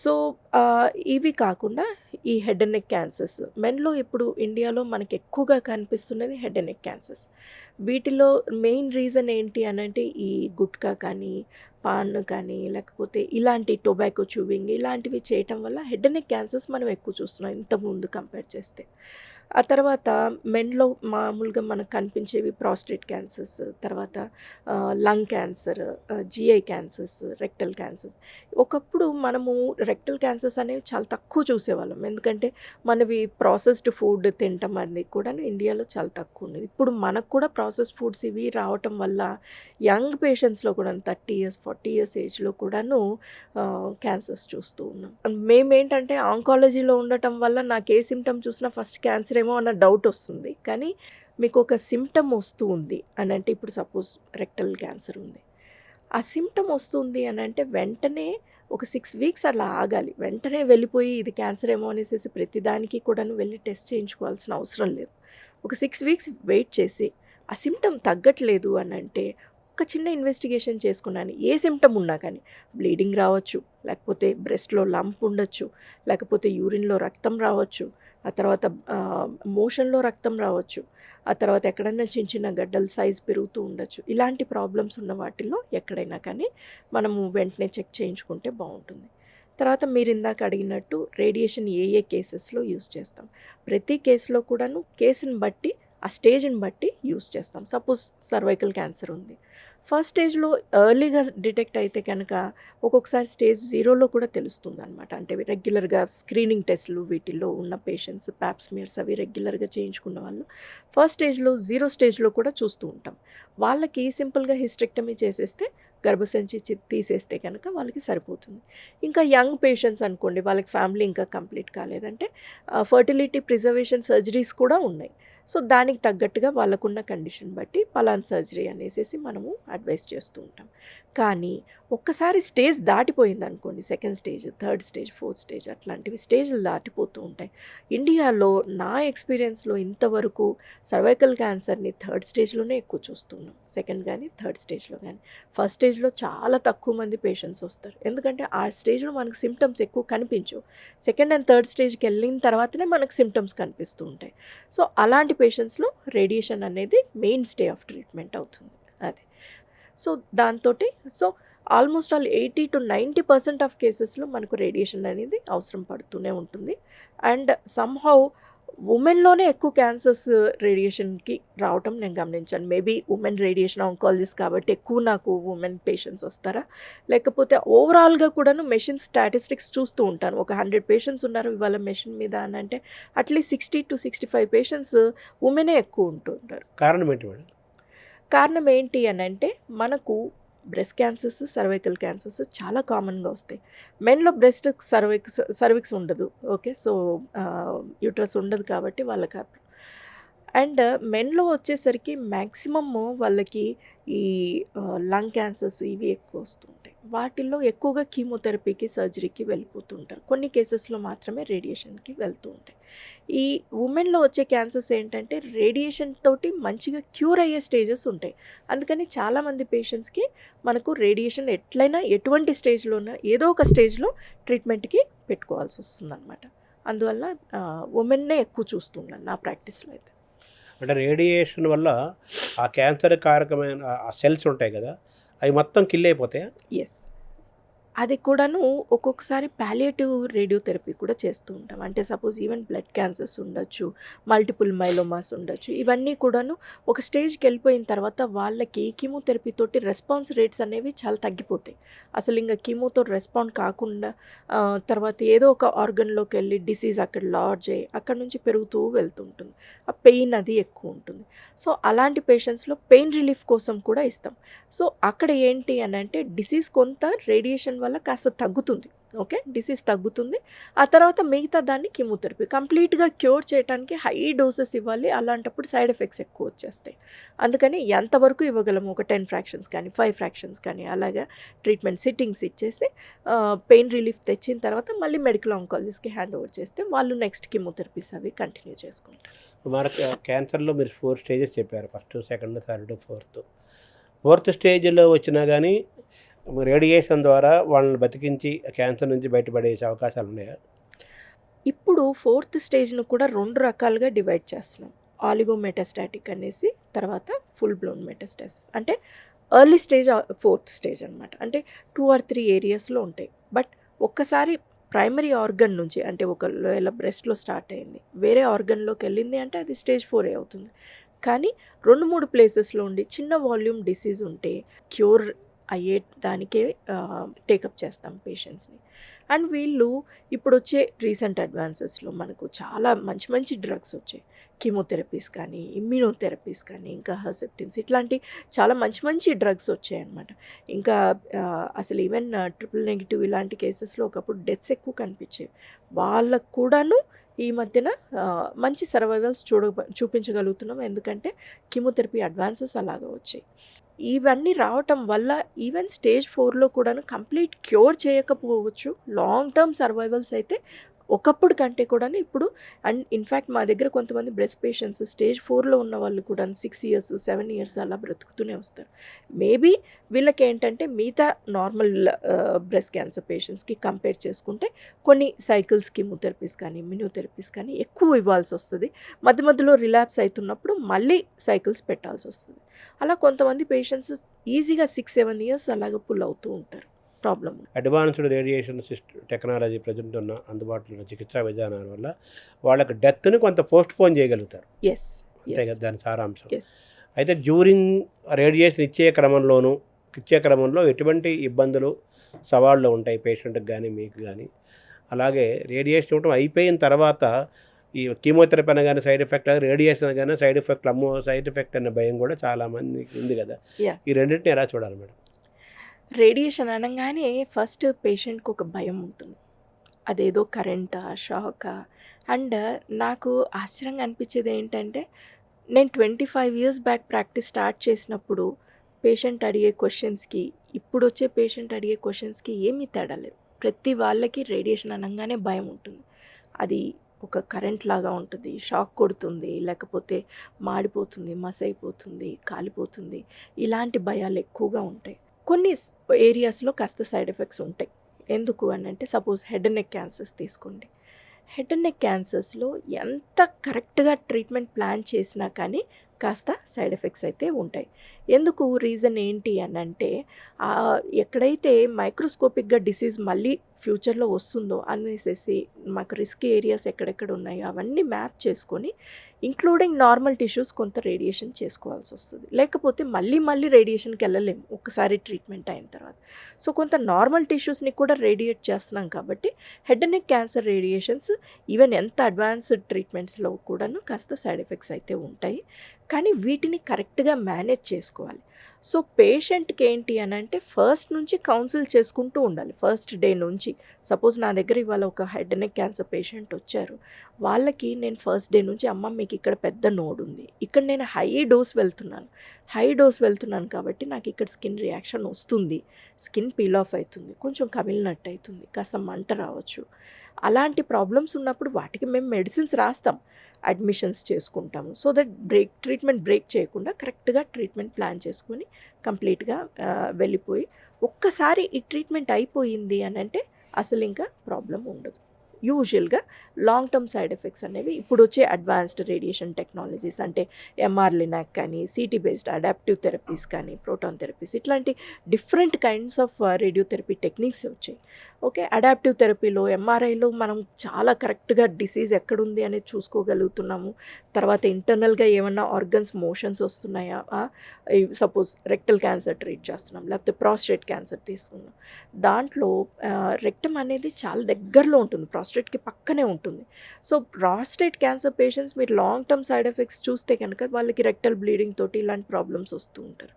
సో, ఇవి కాకుండా ఈ హెడ్ అండ్ నెక్ క్యాన్సర్స్ మెన్‌లో ఇప్పుడు ఇండియాలో మనకి ఎక్కువగా కనిపిస్తున్నది హెడ్ అండ్ నెక్ క్యాన్సర్స్. వీటిలో మెయిన్ రీజన్ ఏంటి అనంటే ఈ గుట్కా కానీ, పాన్ కానీ లేకపోతే ఇలాంటి టొబాకో చూవింగ్ ఇలాంటివి చేయటం వల్ల హెడ్ అండ్ నెక్ క్యాన్సర్స్ మనం ఎక్కువ చూస్తున్నాం ఇంతకుముందు కంపేర్ చేస్తే. ఆ తర్వాత మెన్‌లో మామూలుగా మనకు కనిపించేవి ప్రాస్టేట్ క్యాన్సర్స్, తర్వాత lung cancer, GI cancers, rectal cancers. ఒకప్పుడు మనము రెక్టల్ క్యాన్సర్స్ అనేవి చాలా తక్కువ చూసేవాళ్ళం. ఎందుకంటే మనవి ప్రాసెస్డ్ ఫుడ్ తినటం అనేది కూడాను ఇండియాలో చాలా తక్కువ ఉండేది. ఇప్పుడు మనకు కూడా ప్రాసెస్డ్ ఫుడ్స్ ఇవి రావటం వల్ల యంగ్ పేషెంట్స్‌లో కూడాను 30 ఇయర్స్, 40 ఇయర్స్ ఏజ్‌లో కూడాను క్యాన్సర్స్ చూస్తూ ఉన్నాం. మేమేంటంటే ఆంకాలజీలో ఉండటం వల్ల నాకు ఏ సిమ్టమ్ చూసినా ఫస్ట్ క్యాన్సర్ ఏమో అన్న డౌట్ వస్తుంది. కానీ మీకు ఒక సిమ్టమ్ వస్తూ ఉంది అనంటే ఇప్పుడు సపోజ్ రెక్టల్ క్యాన్సర్ ఉంది. ఆ సిమ్టమ్ వస్తుంది అనంటే వెంటనే ఒక 6 వీక్స్ అలా ఆగాలి. వెంటనే వెళ్ళిపోయి ఇది క్యాన్సర్ ఏమో అనేసేసి ప్రతిదానికి కూడాను వెళ్లి టెస్ట్ చేయించుకోవాల్సిన అవసరం లేదు. ఒక 6 వీక్స్ వెయిట్ చేసి ఆ సిమ్టమ్ తగ్గట్లేదు అనంటే ఒక చిన్న ఇన్వెస్టిగేషన్ చేసుకున్నాను. ఏ సిమ్టమ్ ఉన్నా కానీ బ్లీడింగ్ రావచ్చు, లేకపోతే బ్రెస్ట్‌లో లంప్ ఉండొచ్చు, లేకపోతే యూరిన్‌లో రక్తం రావచ్చు, ఆ తర్వాత మోషన్‌లో రక్తం రావచ్చు, ఆ తర్వాత ఎక్కడైనా చిన్న చిన్న గడ్డల సైజ్ పెరుగుతూ ఉండొచ్చు. ఇలాంటి ప్రాబ్లమ్స్ ఉన్న వాటిల్లో ఎక్కడైనా కానీ మనము వెంటనే చెక్ చేయించుకుంటే బావుంటుంది. తర్వాత మీరిందాక అడిగినట్టు రేడియేషన్ ఏ ఏ కేసెస్‌లో యూజ్ చేస్తాం. ప్రతి కేస్‌లో కూడాను కేసుని బట్టి, ఆ స్టేజ్‌ని బట్టి యూజ్ చేస్తాం. సపోజ్ సర్వైకల్ క్యాన్సర్ ఉంది. ఫస్ట్ స్టేజ్‌లో ఎర్లీగా డిటెక్ట్ అయితే కనుక ఒక్కొక్కసారి స్టేజ్ 0లో కూడా తెలుస్తుందనమాట. అంటే రెగ్యులర్‌గా స్క్రీనింగ్ టెస్ట్‌లు వీటిల్లో ఉన్న పేషెంట్స్ పాప్ స్మియర్స్ అవి రెగ్యులర్‌గా చేయించుకున్న వాళ్ళు ఫస్ట్ స్టేజ్‌లో 0 స్టేజ్‌లో కూడా చూస్తూ ఉంటాం. వాళ్ళకి సింపుల్‌గా హిస్టెక్టమీ చేసేస్తే గర్భసంచి తీసేస్తే కనుక వాళ్ళకి సరిపోతుంది. ఇంకా యంగ్ పేషెంట్స్ అనుకోండి వాళ్ళకి ఫ్యామిలీ ఇంకా కంప్లీట్ కాలేదంటే ఫర్టిలిటీ ప్రిజర్వేషన్ సర్జరీస్ కూడా ఉన్నాయి. సో, దానికి తగ్గట్టుగా వాళ్ళకున్న కండిషన్ బట్టి పలానా సర్జరీ అనేసేసి మనము అడ్వైస్ చేస్తూ ఉంటాం. కానీ ఒక్కసారి స్టేజ్ దాటిపోయిందనుకోండి second stage, third stage, fourth stage అట్లాంటివి స్టేజ్‌లు దాటిపోతూ ఉంటాయి. ఇండియాలో నా ఎక్స్‌పీరియన్స్‌లో ఇంతవరకు సర్వైకల్ క్యాన్సర్‌ని థర్డ్ స్టేజ్‌లోనే ఎక్కువ చూస్తున్నాం. సెకండ్ గానీ, థర్డ్ స్టేజ్‌లో గానీ. ఫస్ట్ స్టేజ్‌లో చాలా తక్కువ మంది పేషెంట్స్ వస్తారు. ఎందుకంటే ఆ స్టేజ్‌లో మనకు సిమ్టమ్స్ ఎక్కువ కనిపించవు. సెకండ్ అండ్ థర్డ్ స్టేజ్‌కెళ్ళిన తర్వాతనే మనకు సిమ్టమ్స్ కనిపిస్తూ ఉంటాయి. సో, అలాంటి పేషెంట్స్‌లో రేడియేషన్ అనేది మెయిన్ స్టే ఆఫ్ ట్రీట్మెంట్ అవుతుంది. అది. సో, దాంతోటి ఆల్మోస్ట్ ఆల్ 80-90% ఆఫ్ కేసెస్‌లో మనకు రేడియేషన్ అనేది అవసరం పడుతూనే ఉంటుంది. అండ్ సమ్‌హౌ వుమెన్‌లోనే ఎక్కువ క్యాన్సర్స్ రేడియేషన్‌కి రావటం నేను గమనించాను. మేబీ వుమెన్ రేడియేషన్ ఆంకాలజిస్ట్ కాబట్టి ఎక్కువ నాకు వుమెన్ పేషెంట్స్ వస్తారా? లేకపోతే ఓవరాల్‌గా కూడాను మెషిన్ స్టాటిస్టిక్స్ చూస్తూ ఉంటాను. ఒక 100 పేషెంట్స్ ఉన్నారు ఇవాళ మెషిన్ మీద అనంటే అట్‌లీస్ట్ 60-65 పేషెంట్స్ వుమెనే ఎక్కువ ఉంటుంటారు. కారణం ఏంటి మేడం? కారణం ఏంటి అనంటే మనకు బ్రెస్ట్ క్యాన్సర్స్, సర్వైకల్ క్యాన్సర్స్ చాలా కామన్‌గా వస్తాయి. మెన్‌లో బ్రెస్ట్ సర్విక్స్ ఉండదు. ఓకే. సో, యూట్రస్ ఉండదు కాబట్టి వాళ్ళకి అండ్ మెన్‌లో వచ్చేసరికి మ్యాక్సిమమ్ వాళ్ళకి ఈ లంగ్ క్యాన్సర్స్ ఇవి ఎక్కువ వస్తుంటాయి. వాటిల్లో ఎక్కువగా కీమోథెరపీకి, సర్జరీకి వెళ్ళిపోతుంటారు. కొన్ని కేసెస్‌లో మాత్రమే రేడియేషన్‌కి వెళ్తూ ఉంటాయి. ఈ వుమెన్‌లో వచ్చే క్యాన్సర్స్ ఏంటంటే రేడియేషన్ తోటి మంచిగా క్యూర్ అయ్యే స్టేజెస్ ఉంటాయి. అందుకని చాలామంది పేషెంట్స్‌కి మనకు రేడియేషన్ ఎట్లైనా ఎటువంటి స్టేజ్‌లోనా ఏదో ఒక స్టేజ్‌లో ట్రీట్మెంట్‌కి పెట్టుకోవాల్సి వస్తుందనమాట. అందువల్ల వుమెన్‌నే ఎక్కువ చూస్తున్నాను నా ప్రాక్టీస్‌లో అయితే. అంటే రేడియేషన్ వల్ల ఆ క్యాన్సర్ కారకమైన ఆ సెల్స్ ఉంటాయి కదా! అవి మొత్తం కిల్ అయిపోతాయా? యెస్. అది కూడాను ఒక్కొక్కసారి పాలియేటివ్ రేడియోథెరపీ కూడా చేస్తూ ఉంటాం. అంటే సపోజ్ ఈవెన్ బ్లడ్ క్యాన్సర్స్ ఉండొచ్చు, మల్టిపుల్ మైలోమాస్ ఉండొచ్చు. ఇవన్నీ కూడాను ఒక స్టేజ్‌కెళ్ళిపోయిన తర్వాత వాళ్ళకి కీమోథెరపీ తోటి రెస్పాన్స్ రేట్స్ అనేవి చాలా తగ్గిపోతాయి. అసలు ఇంక కీమోతో రెస్పాండ్ కాకుండా తర్వాత ఏదో ఒక ఆర్గన్‌లోకెళ్ళి డిసీజ్ అక్కడ లాడ్జ్ అయ్యి అక్కడి నుంచి పెరుగుతూ వెళ్తుంటుంది. ఆ పెయిన్ అది ఎక్కువ ఉంటుంది. సో, అలాంటి పేషెంట్స్‌లో పెయిన్ రిలీఫ్ కోసం కూడా ఇస్తాం. సో, అక్కడ ఏంటి అనంటే డిసీజ్ కొంత రేడియేషన్ వల్ల కాస్త తగ్గుతుంది. ఓకే. డిసీజ్ తగ్గుతుంది. ఆ తర్వాత మిగతా దాన్ని కీమోథెరపీ కంప్లీట్‌గా క్యూర్ చేయటానికి హై డోసెస్ ఇవ్వాలి. అలాంటప్పుడు సైడ్ ఎఫెక్ట్స్ ఎక్కువ వచ్చేస్తాయి. అందుకని ఎంతవరకు ఇవ్వగలము ఒక 10 ఫ్రాక్షన్స్ కానీ, 5 ఫ్రాక్షన్స్ కానీ అలాగా ట్రీట్మెంట్ సిట్టింగ్స్ ఇచ్చేసి పెయిన్ రిలీఫ్ తెచ్చిన తర్వాత మళ్ళీ మెడికల్ ఆంకాలజిస్ట్‌కి హ్యాండ్ ఓవర్ చేస్తే వాళ్ళు నెక్స్ట్ కీమోథెరపీస్ అవి కంటిన్యూ చేసుకుంటారు. మన క్యాన్సర్‌లో మీరు 4 స్టేజెస్ చెప్పారు. ఫస్ట్, సెకండ్, థర్డ్, ఫోర్త్ స్టేజ్‌లో వచ్చినా గానీ రేడియేషన్ ద్వారా వాళ్ళని బతికించి క్యాన్సర్ నుంచి బయటపడేసే అవకాశాలు ఉన్నాయా? ఇప్పుడు ఫోర్త్ స్టేజ్‌ను కూడా 2 రకాలుగా డివైడ్ చేస్తున్నాం. ఆలిగోమెటాస్టాటిక్ అనేసి, తర్వాత ఫుల్ బ్లోన్ మెటాస్టాసిస్. అంటే ఎర్లీ స్టేజ్, ఫోర్త్ స్టేజ్ అనమాట. అంటే 2 ఆర్ 3 ఏరియాస్‌లో ఉంటాయి. బట్ ఒక్కసారి ప్రైమరీ ఆర్గన్ నుంచి అంటే ఒకవేళ బ్రెస్ట్‌లో స్టార్ట్ అయింది. వేరే ఆర్గన్‌లోకెళ్ళింది అంటే అది స్టేజ్ 4 అవుతుంది. కానీ 2, 3 ప్లేసెస్‌లో ఉండి చిన్న వాల్యూమ్ డిసీజ్ ఉంటే క్యూర్ అయ్యే దానికే టేకప్ చేస్తాం పేషెంట్స్‌ని. అండ్ వీళ్ళు ఇప్పుడొచ్చే రీసెంట్ అడ్వాన్సెస్‌లో మనకు చాలా మంచి మంచి డ్రగ్స్ వచ్చాయి. కీమోథెరపీస్ కానీ, ఇమ్యునోథెరపీస్ కానీ, ఇంకా హెర్సెప్టిన్స్ ఇట్లాంటి చాలా మంచి మంచి డ్రగ్స్ వచ్చాయన్నమాట. ఇంకా అసలు ఈవెన్ ట్రిపుల్ నెగెటివ్ ఇలాంటి కేసెస్‌లో ఒకప్పుడు డెత్స్ ఎక్కువ కనిపించేవి. వాళ్ళకు కూడాను ఈ మధ్యన మంచి సర్వైవల్స్ చూపించగలుగుతున్నాం. ఎందుకంటే కీమోథెరపీ అడ్వాన్సెస్ అలాగా వచ్చాయి. ఇవన్నీ రావటం వల్ల ఈవెన్ స్టేజ్ 4లో కూడాను కంప్లీట్ క్యూర్ చేయకపోవచ్చు. లాంగ్ టర్మ్ సర్వైవల్స్ అయితే ఒకప్పుడు కంటే కూడాను ఇప్పుడు అండ్ ఇన్‌ఫాక్ట్ మా దగ్గర కొంతమంది బ్రెస్ట్ పేషెంట్స్ స్టేజ్ 4లో ఉన్న వాళ్ళు కూడాను 6 ఇయర్స్, 7 ఇయర్స్ అలా బ్రతుకుతూనే వస్తారు. మేబీ వీళ్ళకేంటంటే మిగతా నార్మల్ బ్రెస్ట్ క్యాన్సర్ పేషెంట్స్‌కి కంపేర్ చేసుకుంటే కొన్ని సైకిల్స్ కీమోథెరపీస్ కానీ, ఇమ్యునోథెరపీస్ కానీ ఎక్కువ ఇవ్వాల్సొస్తది. మధ్య మధ్యలో రిలాప్స్ అయితున్నప్పుడు మళ్ళీ సైకిల్స్ పెట్టాల్సొస్తది. అలా కొంతమంది పేషెంట్స్ ఈజీగా 6, 7 ఇయర్స్ అలాగా పుల్ అవుతూ ఉంటారు. Problem. Advanced radiation technology present ఉన్న అందుబాటులో ఉన్న చికిత్సా విధానాల వల్ల వాళ్ళకి డెత్‌ని కొంత పోస్ట్‌పోన్ చేయగలుగుతారు. యెస్. అంతే కదా దాని సారాంశం. యెస్. అయితే డ్యూరింగ్ రేడియేషన్ ఇచ్చే క్రమంలో ఎటువంటి ఇబ్బందులు, సవాళ్ళు ఉంటాయి పేషెంట్‌కి గానీ, మీకు గానీ? అలాగే రేడియేషన్ ఇవ్వటం అయిపోయిన తర్వాత ఈ కీమోథెరపీ అనగానే సైడ్ ఎఫెక్ట్, రేడియేషన్ అనగానే సైడ్ ఎఫెక్ట్, అమ్మో సైడ్ ఎఫెక్ట్ అనే భయం కూడా చాలా మందికి ఉంది కదా! యాహ్! ఈ రెండిటిని ఎలా చూడాలి మేడం? రేడియేషన్ అనంగానే ఫస్ట్ పేషెంట్‌కి ఒక భయం ఉంటుంది. అదేదో కరెంటా? షాకా? అండ్ నాకు ఆశ్చర్యంగా అనిపించేది ఏంటంటే, నేను 25 ఇయర్స్ బ్యాక్ ప్రాక్టీస్ స్టార్ట్ చేసినప్పుడు పేషెంట్ అడిగే క్వెషన్స్‌కి, ఇప్పుడొచ్చే పేషెంట్ అడిగే క్వెషన్స్‌కి ఏమీ తేడా లేదు. ప్రతి వాళ్ళకి రేడియేషన్ అనంగానే భయం ఉంటుంది. అది ఒక కరెంట్ లాగా ఉంటుంది, షాక్ కొడుతుంది, లేకపోతే మాడిపోతుంది, మసైపోతుంది, కాలిపోతుంది. ఇలాంటి భయాలు ఎక్కువగా ఉంటాయి. కొన్ని ఏరియాస్‌లో కాస్త సైడ్ ఎఫెక్ట్స్ ఉంటాయి. ఎందుకు అనంటే suppose head and neck cancers తీసుకోండి. హెడ్ అండ్ నెక్ క్యాన్సర్స్‌లో ఎంత కరెక్ట్‌గా ట్రీట్మెంట్ ప్లాన్ చేసినా కానీ కాస్త సైడ్ ఎఫెక్ట్స్ అయితే ఉంటాయి. ఎందుకు? రీజన్ ఏంటి అనంటే ఎక్కడైతే మైక్రోస్కోపిక్‌గా డిసీజ్ మళ్ళీ ఫ్యూచర్‌లో వస్తుందో అనేసేసి మాకు రిస్కీ ఏరియాస్ ఎక్కడెక్కడ ఉన్నాయో అవన్నీ మ్యాప్ చేసుకొని ఇంక్లూడింగ్ నార్మల్ టిష్యూస్ కొంత రేడియేషన్ చేసుకోవాల్సొస్తది. లేకపోతే మళ్ళీ రేడియేషన్‌కి వెళ్ళలేము ఒక్కసారి ట్రీట్మెంట్ అయిన తర్వాత. సో, కొంత నార్మల్ టిష్యూస్‌ని కూడా రేడియేట్ చేస్తున్నాం కాబట్టి head and neck cancer radiations even ఎంత అడ్వాన్స్డ్ ట్రీట్మెంట్స్‌లో కూడాను కాస్త సైడ్ ఎఫెక్ట్స్ అయితే ఉంటాయి. కానీ వీటిని కరెక్ట్‌గా మేనేజ్ చేసుకోవాలి. సో, పేషెంట్‌కి ఏంటి అనంటే ఫస్ట్ నుంచి కౌన్సిల్ చేసుకుంటూ ఉండాలి. ఫస్ట్ డే నుంచి. సపోజ్ నా దగ్గర ఇవాళ ఒక head and neck cancer patient వచ్చారు. వాళ్ళకి నేను ఫస్ట్ డే నుంచి అమ్మ మీకు ఇక్కడ పెద్ద నోడ్ ఉంది. ఇక్కడ నేను హై డోస్ వెళ్తున్నాను కాబట్టి నాకు ఇక్కడ స్కిన్ రియాక్షన్ వస్తుంది. స్కిన్ పీల్ ఆఫ్ అవుతుంది. కొంచెం కమిలినట్టు అవుతుంది. కాస్త మంట రావచ్చు. అలాంటి ప్రాబ్లమ్స్ ఉన్నప్పుడు వాటికి మేము మెడిసిన్స్ రాస్తాం. అడ్మిషన్స్ చేసుకుంటాము. సో దట్ ట్రీట్మెంట్ బ్రేక్ చేయకుండా కరెక్ట్‌గా ట్రీట్మెంట్ ప్లాన్ చేసుకొని కంప్లీట్‌గా వెళ్ళిపోయి ఒక్కసారి ఈ ట్రీట్మెంట్ అయిపోయింది అనంటే అసలు ఇంకా ప్రాబ్లమ్ ఉండదు. యూజువల్గా లాంగ్ టర్మ్ సైడ్ ఎఫెక్ట్స్ అనేవి ఇప్పుడు వచ్చే అడ్వాన్స్డ్ రేడియేషన్ టెక్నాలజీస్ అంటే ఎంఆర్ లినాక్ కానీ సిటీ బేస్డ్ అడాప్టివ్ థెరపీస్ కానీ ప్రోటాన్ థెరపీస్ ఇట్లాంటి different kinds of radiotherapy techniques వచ్చాయి. ఓకే, అడాప్టివ్ థెరపీలో ఎంఆర్ఐలో మనం చాలా కరెక్ట్గా డిసీజ్ ఎక్కడుంది అనేది చూసుకోగలుగుతున్నాము. తర్వాత ఇంటర్నల్గా ఏమన్నా ఆర్గన్స్ మోషన్స్ వస్తున్నాయా, సపోజ్ రెక్టల్ క్యాన్సర్ ట్రీట్ చేస్తున్నాం లేకపోతే ప్రాస్టేట్ క్యాన్సర్ తీసుకున్నాం, దాంట్లో రెక్టమ్ అనేది చాలా దగ్గరలో ఉంటుంది, ప్రాస్టేట్కి పక్కనే ఉంటుంది. సో ప్రాస్టేట్ క్యాన్సర్ పేషెంట్స్ మీరు లాంగ్ టర్మ్ సైడ్ ఎఫెక్ట్స్ చూస్తే కనుక వాళ్ళకి రెక్టల్ బ్లీడింగ్ తోటి ఇలాంటి ప్రాబ్లమ్స్ వస్తూ ఉంటారు.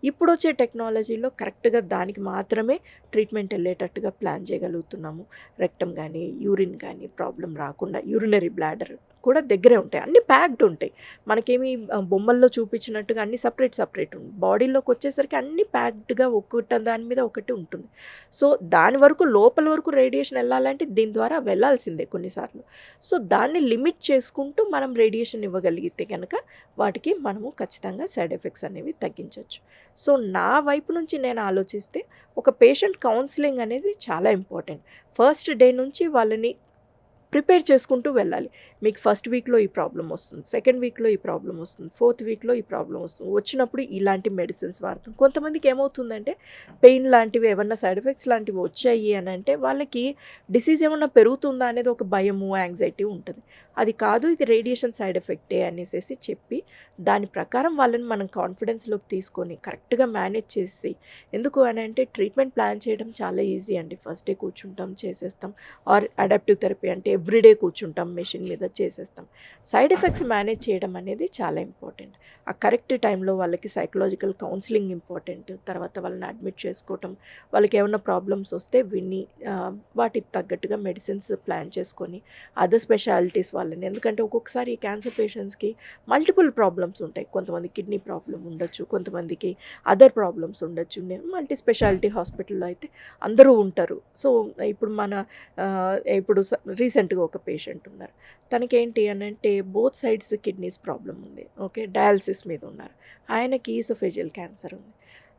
ఇప్పుడు వచ్చే టెక్నాలజీలో కరెక్ట్గా దానికి మాత్రమే ట్రీట్మెంట్ వెళ్ళేటట్టుగా ప్లాన్ చేయగలుగుతున్నాము. రెక్టమ్ కానీ యూరిన్ కానీ ప్రాబ్లం రాకుండా, యూరినరీ బ్లాడర్ కూడా దగ్గరే ఉంటాయి, అన్నీ ప్యాక్డ్ ఉంటాయి. మనకేమి బొమ్మల్లో చూపించినట్టుగా అన్నీ సపరేట్ ఉంది. బాడీలోకి వచ్చేసరికి అన్నీ ప్యాక్డ్గా ఒకటి దాని మీద ఒకటి ఉంటుంది. సో దాని వరకు లోపల వరకు రేడియేషన్ వెళ్ళాలంటే దీని ద్వారా వెళ్ళాల్సిందే కొన్నిసార్లు. సో దాన్ని లిమిట్ చేసుకుంటూ మనం రేడియేషన్ ఇవ్వగలిగితే కనుక వాటికి మనము ఖచ్చితంగా సైడ్ ఎఫెక్ట్స్ అనేవి తగ్గించవచ్చు. సో నా వైపు నుంచి నేను ఆలోచిస్తే ఒక పేషెంట్ కౌన్సిలింగ్ అనేది చాలా ఇంపార్టెంట్. ఫస్ట్ డే నుంచి వాళ్ళని ప్రిపేర్ చేసుకుంటూ వెళ్ళాలి. మీకు ఫస్ట్ వీక్లో ఈ ప్రాబ్లం వస్తుంది, సెకండ్ వీక్లో ఈ ప్రాబ్లం వస్తుంది, ఫోర్త్ వీక్లో ఈ ప్రాబ్లం వస్తుంది, వచ్చినప్పుడు ఇలాంటి మెడిసిన్స్ వాడుతాం. కొంతమందికి ఏమవుతుందంటే పెయిన్ లాంటివి ఏమన్నా సైడ్ ఎఫెక్ట్స్ లాంటివి వచ్చాయి అని అంటే వాళ్ళకి డిసీజ్ ఏమన్నా పెరుగుతుందా అనేది ఒక భయము, యాంగ్జైటీ ఉంటుంది. అది కాదు, ఇది రేడియేషన్ సైడ్ ఎఫెక్టే అనేసి చెప్పి దాని ప్రకారం వాళ్ళని మనం కాన్ఫిడెన్స్లోకి తీసుకొని కరెక్ట్గా మేనేజ్ చేసి, ఎందుకు అని అంటే ట్రీట్మెంట్ ప్లాన్ చేయడం చాలా ఈజీ అండి. ఫస్ట్ డే కూర్చుంటాం చేసేస్తాం, ఆర్ అడాప్టివ్ థెరపీ అంటే ఎవ్రీడే కూర్చుంటాం మెషిన్ మీద చేసేస్తాం. సైడ్ ఎఫెక్ట్స్ మేనేజ్ చేయడం అనేది చాలా ఇంపార్టెంట్. ఆ కరెక్ట్ టైంలో వాళ్ళకి సైకలాజికల్ కౌన్సిలింగ్ ఇంపార్టెంట్. తర్వాత వాళ్ళని అడ్మిట్ చేసుకోవటం, వాళ్ళకి ఏమైనా ప్రాబ్లమ్స్ వస్తే విని వాటికి తగ్గట్టుగా మెడిసిన్స్ ప్లాన్ చేసుకొని అదర్ స్పెషాలిటీస్ వాళ్ళని, ఎందుకంటే ఒక్కొక్కసారి ఈ క్యాన్సర్ పేషెంట్స్కి మల్టిపుల్ ప్రాబ్లమ్స్ ఉంటాయి. కొంతమంది కిడ్నీ ప్రాబ్లం ఉండొచ్చు, కొంతమందికి అదర్ ప్రాబ్లమ్స్ ఉండొచ్చు. మల్టీ స్పెషాలిటీ హాస్పిటల్లో అయితే అందరూ ఉంటారు. సో ఇప్పుడు ఇప్పుడు రీసెంట్గా ఒక పేషెంట్ ఉన్నారు, తనకేంటి అని అంటే బోత్ సైడ్స్ కిడ్నీస్ ప్రాబ్లం ఉంది. ఓకే, డయాలసిస్ మీద ఉన్నారు. ఆయనకి ఈసోఫేజియల్ క్యాన్సర్ ఉంది.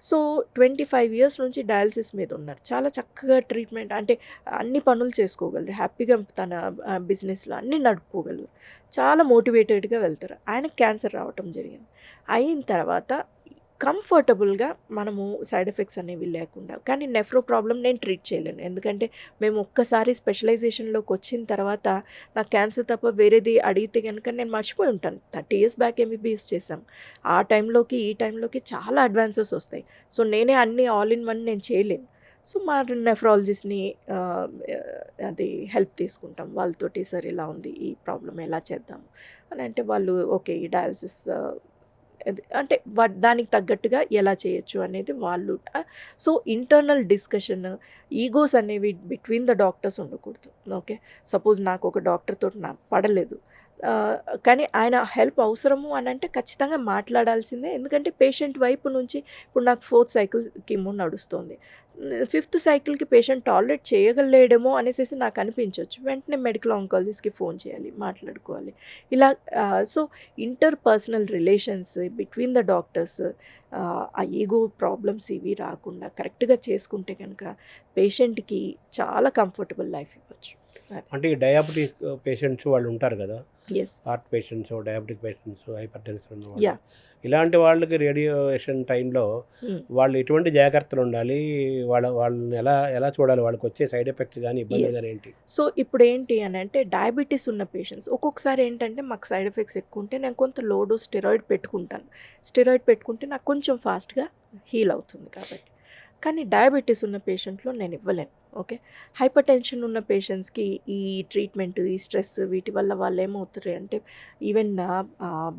సో 25 years నుంచి డయాలసిస్ మీద ఉన్నారు. చాలా చక్కగా ట్రీట్మెంట్ అంటే అన్ని పనులు చేసుకోగలరు, హ్యాపీగా తన బిజినెస్లో అన్నీ నడుపుకోగలరు, చాలా మోటివేటెడ్గా వెళ్తారు. ఆయనకు క్యాన్సర్ రావటం జరిగింది. అయిన తర్వాత కంఫర్టబుల్గా మనము సైడ్ ఎఫెక్ట్స్ అనేవి లేకుండా, కానీ నెఫ్రో ప్రాబ్లం నేను ట్రీట్ చేయలేను, ఎందుకంటే మేము ఒక్కసారి స్పెషలైజేషన్లోకి వచ్చిన తర్వాత నాకు క్యాన్సర్ తప్ప వేరేది అడిగితే కనుక నేను మర్చిపోయి ఉంటాను. 30 years బ్యాక్ ఎంబీబీఎస్ చేశాం, ఆ టైంలోకి ఈ టైంలోకి చాలా అడ్వాన్సెస్ వస్తాయి. సో నేనే అన్నీ ఆల్ ఇన్ వన్ నేను చేయలేను. సో మా నెఫ్రాలజిస్ట్ని అది హెల్ప్ తీసుకుంటాం, వాళ్ళతోటి సార్ ఇలా ఉంది, ఈ ప్రాబ్లం ఎలా చేద్దాము అని అంటే వాళ్ళు ఓకే ఈ డయాలసిస్ అంటే దానికి తగ్గట్టుగా ఎలా చేయొచ్చు అనేది వాళ్ళు. సో ఇంటర్నల్ డిస్కషన్, ఈగోస్ అనేవి బిట్వీన్ ద డాక్టర్స్ ఉండకూడదు. ఓకే, సపోజ్ నాకు ఒక డాక్టర్ తోటి నాకు పడలేదు, కానీ ఆయన హెల్ప్ అవసరము అని అంటే ఖచ్చితంగా మాట్లాడాల్సిందే. ఎందుకంటే పేషెంట్ వైపు నుంచి ఇప్పుడు నాకు 4th cycle కీమో నడుస్తుంది, 5th cycleకి పేషెంట్ టాలరేట్ చేయగలేడేమో అనేసి నాకు అనిపించవచ్చు. వెంటనే మెడికల్ ఆంకాలజిస్ట్కి ఫోన్ చేయాలి, మాట్లాడుకోవాలి. ఇలా so inter personal relations between the doctors, ఆ ఈగో ప్రాబ్లమ్స్ ఇవి రాకుండా కరెక్ట్గా చేసుకుంటే కనుక పేషెంట్కి చాలా కంఫర్టబుల్ లైఫ్ ఇవ్వచ్చు. అంటే ఈ డయాబెటిక్ పేషెంట్స్ వాళ్ళు ఉంటారు కదా, yes, heart patients, diabetic patients, hypertension యా, ఇలాంటి వాళ్ళకి రేడియేషన్ టైంలో వాళ్ళు ఎటువంటి జాగ్రత్తలు ఉండాలి, వాళ్ళని ఎలా చూడాలి, వాళ్ళకి వచ్చే సైడ్ ఎఫెక్ట్స్ కానీ ఇబ్బందులు కానీ ఏంటి? సో ఇప్పుడు ఏంటి అని అంటే డయాబెటీస్ ఉన్న పేషెంట్స్ ఒక్కొక్కసారి ఏంటంటే మాకు సైడ్ ఎఫెక్ట్స్ ఎక్కువ ఉంటే నేను కొంత లో డోస్ స్టెరాయిడ్ పెట్టుకుంటాను. స్టెరాయిడ్ పెట్టుకుంటే నాకు కొంచెం ఫాస్ట్గా హీల్ అవుతుంది కాబట్టి. కానీ డయాబెటీస్ ఉన్న పేషెంట్లో నేను ఇవ్వలేను. ఓకే, హైపర్ టెన్షన్ ఉన్న పేషెంట్స్కి ఈ ట్రీట్మెంట్, ఈ స్ట్రెస్ వీటి వల్ల వాళ్ళు ఏమవుతారు అంటే ఈవెన్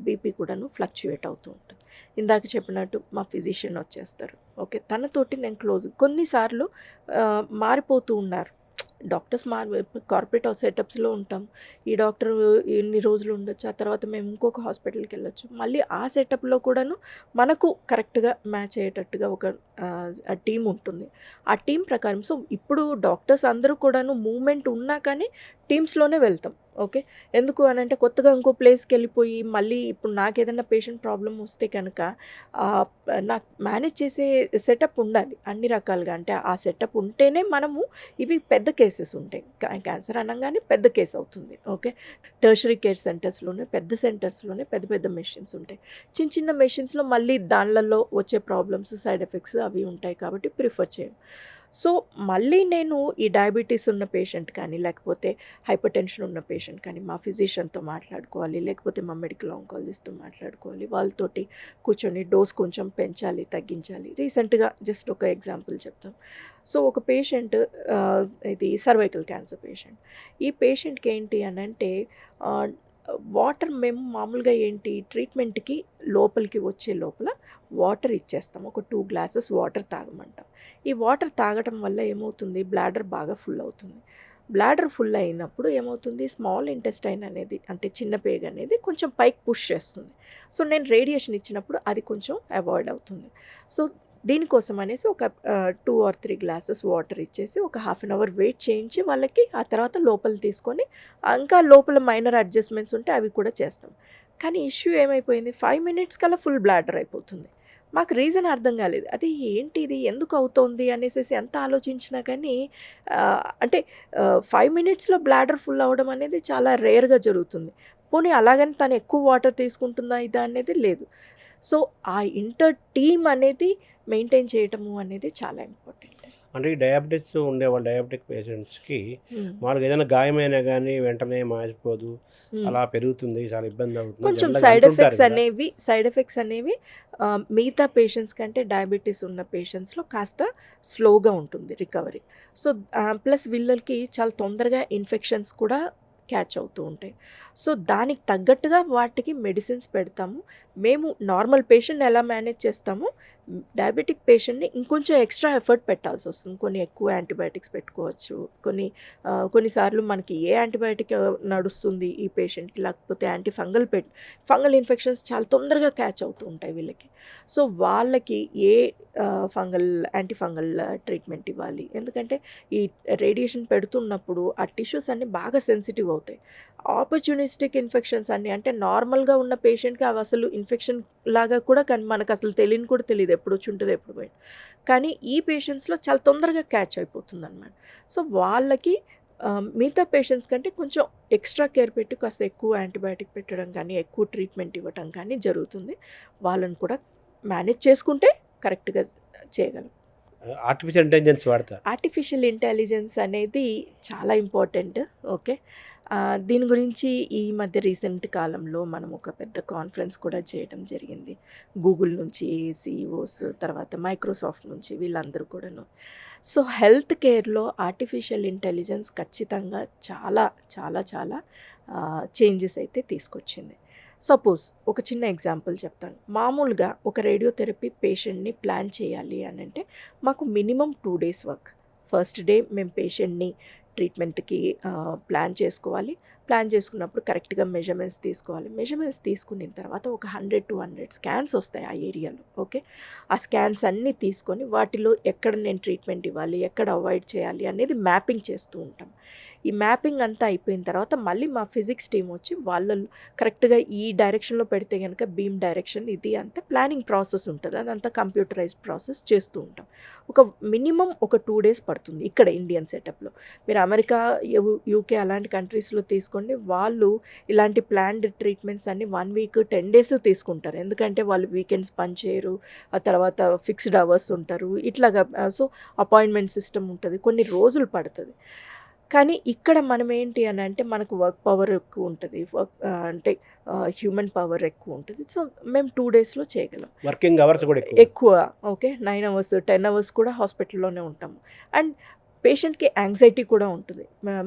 బీపీ కూడాను ఫ్లక్చుయేట్ అవుతూ ఉంటుంది. ఇందాక చెప్పినట్టు మా ఫిజిషియన్ వచ్చేస్తారు. ఓకే, తనతోటి నేను క్లోజ్, కొన్నిసార్లు మారిపోతూ ఉన్నారు డాక్టర్స్. కార్పొరేట్ సెటప్స్లో ఉంటాం, ఈ డాక్టర్ ఎన్ని రోజులు ఉండొచ్చు, ఆ తర్వాత మేము ఇంకొక హాస్పిటల్కి వెళ్ళొచ్చు, మళ్ళీ ఆ సెటప్లో కూడాను మనకు కరెక్ట్గా మ్యాచ్ అయ్యేటట్టుగా ఒక టీం ఉంటుంది. ఆ టీం ప్రకారం సో ఇప్పుడు డాక్టర్స్ అందరూ కూడాను మూమెంట్ ఉన్నా కానీ టీమ్స్లోనే వెళ్తాం. ఓకే. ఎందుకు అనంటే కొత్తగా ఇంకో ప్లేస్‌కెళ్ళిపోయి మళ్ళీ ఇప్పుడు నాకేదన్నా పేషెంట్ ప్రాబ్లమ్ వస్తే కనుక ఆహ్, నాకు మేనేజ్ చేసే సెటప్ ఉండాలి అన్ని రకాలుగా. అంటే ఆ సెటప్ ఉంటేనే మనము ఇవి పెద్ద కేసెస్ ఉంటాయి. క్యాన్సర్ అనంగానే పెద్ద కేస్ అవుతుంది. ఓకే. టెర్షరీ కేర్ సెంటర్స్‌లోనే పెద్ద సెంటర్స్‌లోనే పెద్ద పెద్ద మెషిన్స్ ఉంటాయి. చిన్న చిన్న మెషిన్స్‌లో మళ్ళీ దాన్లలో వచ్చే ప్రాబ్లమ్స్, సైడ్ ఎఫెక్ట్స్ అవి ఉంటాయి కాబట్టి ప్రిఫర్ చేయను. సో, మళ్ళీ నేను ఈ డయాబెటిస్ ఉన్న పేషెంట్ కానీ, లేకపోతే హైపర్ టెన్షన్ ఉన్న పేషెంట్ కానీ మా ఫిజిషియన్‌తో మాట్లాడుకోవాలి. లేకపోతే మా మెడికల్ ఆంకాలజిస్ట్‌తో మాట్లాడుకోవాలి. వాళ్ళతోటి కూర్చొని డోస్ కొంచెం పెంచాలి, తగ్గించాలి. రీసెంట్‌గా జస్ట్ ఒక ఎగ్జాంపుల్ చెప్తాను. సో, ఒక పేషెంట్ ఆహ్, ఇది సర్వైకల్ క్యాన్సర్ పేషెంట్. ఈ పేషెంట్‌కి ఏంటి అనంటే ఆహ్, వాటర్ మేము మామూలుగా ఏంటి ట్రీట్మెంట్‌కి లోపలికి వచ్చే లోపల వాటర్ ఇచ్చేస్తాం. ఒక 2 గ్లాసెస్ వాటర్ తాగమంటాం. ఈ వాటర్ తాగటం వల్ల ఏమవుతుంది బ్లాడర్ బాగా ఫుల్ అవుతుంది. బ్లాడర్ ఫుల్ అయినప్పుడు ఏమవుతుంది స్మాల్ ఇంటెస్టైన్ అనేది అంటే చిన్న పేగు అనేది కొంచెం పైకి పుష్ చేస్తుంది. సో, నేను రేడియేషన్ ఇచ్చినప్పుడు అది కొంచెం అవాయిడ్ అవుతుంది. సో, దీనికోసం అనేసి ఒక 2 ఆర్ 3 గ్లాసెస్ వాటర్ ఇచ్చేసి ఒక హాఫ్ అన్ అవర్ వెయిట్ చేయించి వాళ్ళకి ఆ తర్వాత లోపల తీసుకొని ఇంకా లోపల మైనర్ అడ్జస్ట్‌మెంట్స్ ఉంటే అవి కూడా చేస్తాం. కానీ ఇష్యూ ఏమైపోయింది 5 మినిట్స్ కల్లా ఫుల్ బ్లాడర్ అయిపోతుంది. మాకు రీజన్ అర్థం కాలేదు. అది ఏంటిది? ఎందుకు అవుతోంది? అనేసేసి ఎంత ఆలోచించినా కానీ అంటే 5 మినిట్స్‌లో బ్లాడర్ ఫుల్ అవ్వడం అనేది చాలా రేర్‌గా జరుగుతుంది. పోనీ అలాగని తను ఎక్కువ వాటర్ తీసుకుంటుందా ఇదా అనేది లేదు. సో, ఆ ఇంటర్ టీమ్ అనేది మెయింటైన్ చేయటము అనేది చాలా ఇంపార్టెంట్. అంటే ఈ డయాబెటిస్ ఉండేవాళ్ళు డయాబెటిక్ పేషెంట్స్‌కి హ్మ్. మామూలుగా ఏదైనా గాయమైనా గానీ వెంటనే మాసిపోదు. హ్మ్. అలా పెరుగుతుంది. చాలా ఇబ్బంది అవుతుంది. కొంచెం జనరల్‌గా సైడ్ అంటుంటారు ఎఫెక్ట్స్ గదా! అనేవి మిగతా పేషెంట్స్ కంటే డయాబెటిస్ ఉన్న పేషెంట్స్‌లో కాస్త స్లోగా ఉంటుంది రికవరీ. సో, ప్లస్ వీళ్ళకి చాలా తొందరగా ఇన్ఫెక్షన్స్ కూడా క్యాచ్ అవుతూ ఉంటాయి. సో, దానికి తగ్గట్టుగా వాటికి మెడిసిన్స్ పెడతాము. మేము నార్మల్ పేషెంట్‌ని ఎలా మేనేజ్ చేస్తామో డయాబెటిక్ పేషెంట్‌ని ఇంకొంచెం ఎక్స్‌ట్రా ఎఫర్ట్ పెట్టాల్సొస్తుంది. కొన్ని ఎక్కువ యాంటీబయాటిక్స్ పెట్టుకోవచ్చు. కొన్నిసార్లు మనకి ఏ యాంటీబయాటిక్ నడుస్తుంది ఈ పేషెంట్‌కి లేకపోతే ఫంగల్ ఇన్ఫెక్షన్స్ చాలా తొందరగా క్యాచ్ అవుతూ ఉంటాయి వీళ్ళకి. సో, వాళ్ళకి ఏ యాంటీ ఫంగల్ ట్రీట్మెంట్ ఇవ్వాలి. ఎందుకంటే ఈ రేడియేషన్ పెడుతున్నప్పుడు ఆ టిష్యూస్ అన్నీ బాగా సెన్సిటివ్ అవుతాయి. ఆపర్చునిస్టిక్ ఇన్ఫెక్షన్స్ అన్నీ అంటే నార్మల్‌గా ఉన్న పేషెంట్‌కి అవి అసలు ఇన్ఫెక్షన్ లాగా కూడా మనకసలు తెలియని కూడా తెలీదు. ఎప్పుడొచ్చుంటదో ఎప్పుడు పోయిందో. కానీ ఈ పేషెంట్స్‌లో చాలా తొందరగా క్యాచ్ అయిపోతుందనమాట. సో, వాళ్ళకి మిగతా పేషెంట్స్ కంటే కొంచెం ఎక్స్‌ట్రా కేర్ పెట్టి కాస్త ఎక్కువ యాంటీబయాటిక్ పెట్టడం కానీ, ఎక్కువ ట్రీట్మెంట్ ఇవ్వటం కానీ జరుగుతుంది. వాళ్ళని కూడా మేనేజ్ చేసుకుంటే కరెక్ట్‌గా చేయగలం. ఆర్టిఫిషియల్ ఇంటెలిజెన్స్ వాడతారు. ఆర్టిఫిషియల్ ఇంటెలిజెన్స్ అనేది చాలా ఇంపార్టెంట్. ఓకే. దీని గురించి ఈ మధ్య రీసెంట్ కాలంలో మనం ఒక పెద్ద కాన్ఫరెన్స్ కూడా చేయడం జరిగింది. గూగుల్ నుంచి సీఈఓస్ తర్వాత మైక్రోసాఫ్ట్ నుంచి వీళ్ళందరూ కూడాను. సో, హెల్త్ కేర్‌లో ఆర్టిఫిషియల్ ఇంటెలిజెన్స్ ఖచ్చితంగా చాలా, చాలా, చాలా చేంజెస్ అయితే తీసుకొచ్చింది. సపోజ్ ఒక చిన్న ఎగ్జాంపుల్ చెప్తాను. మామూలుగా ఒక రేడియోథెరపీ పేషెంట్‌ని ప్లాన్ చేయాలి అనంటే మాకు minimum 2 days work. First day మేము పేషెంట్‌ని ట్రీట్మెంట్‌కి ప్లాన్ చేసుకోవాలి. ప్లాన్ చేసుకున్నప్పుడు కరెక్ట్‌గా మెజర్‌మెంట్స్ తీసుకోవాలి. మెజర్‌మెంట్స్ తీసుకున్న తర్వాత ఒక 100-200 స్కాన్స్ వస్తాయి ఆ ఏరియాలో. ఓకే. ఆ స్కాన్స్ అన్నీ తీసుకొని వాటిలో ఎక్కడ నేను ట్రీట్మెంట్ ఇవ్వాలి, ఎక్కడ అవాయిడ్ చేయాలి అనేది మ్యాపింగ్ చేస్తూ ఉంటాం. ఈ మ్యాపింగ్ అంతా అయిపోయిన తర్వాత మళ్ళీ మా ఫిజిక్స్ టీమ్ వచ్చి వాళ్ళు కరెక్ట్‌గా ఈ డైరెక్షన్‌లో పెడితే గనక బీమ్ డైరెక్షన్ ఇది అంతా ప్లానింగ్ ప్రాసెస్ ఉంటది. అదంతా కంప్యూటరైజ్డ్ ప్రాసెస్ చేస్తూ ఉంటాం. మినిమమ్ ఒక 2 డేస్ పడుతుంది ఇక్కడ ఇండియన్ సెటప్‌లో. మీరు అమెరికా, యూకే అలాంటి కంట్రీస్‌లో తీసుకోండి. వాళ్ళు ఇలాంటి ప్లాన్డ్ ట్రీట్మెంట్స్ అన్నీ 1 వీక్, 10 డేస్ తీసుకుంటారు. ఎందుకంటే వాళ్ళు వీకెండ్స్ పని చేయరు. ఆ తర్వాత ఫిక్స్డ్ అవర్స్ ఉంటారు. ఇట్లాగా సో, అపాయింట్మెంట్ సిస్టమ్ ఉంటది. కొన్ని రోజులు పడతది. కానీ ఇక్కడ మనం ఏంటి అనంటే మనకు వర్క్ పవర్ ఎక్కువ ఉంటది. అంటే హ్యూమన్ పవర్ ఎక్కువ ఉంటది. సో, మేము 2 డేస్‌లో చేయగలం. వర్కింగ్ అవర్స్ కూడా ఎక్కువ. ఎక్కువ ఓకే. 9 అవర్స్, 10 అవర్స్ కూడా హాస్పిటల్‌లోనే ఉంటాము. అండ్ పేషెంట్‌కి యాంగ్జైటీ కూడా ఉంటుంది.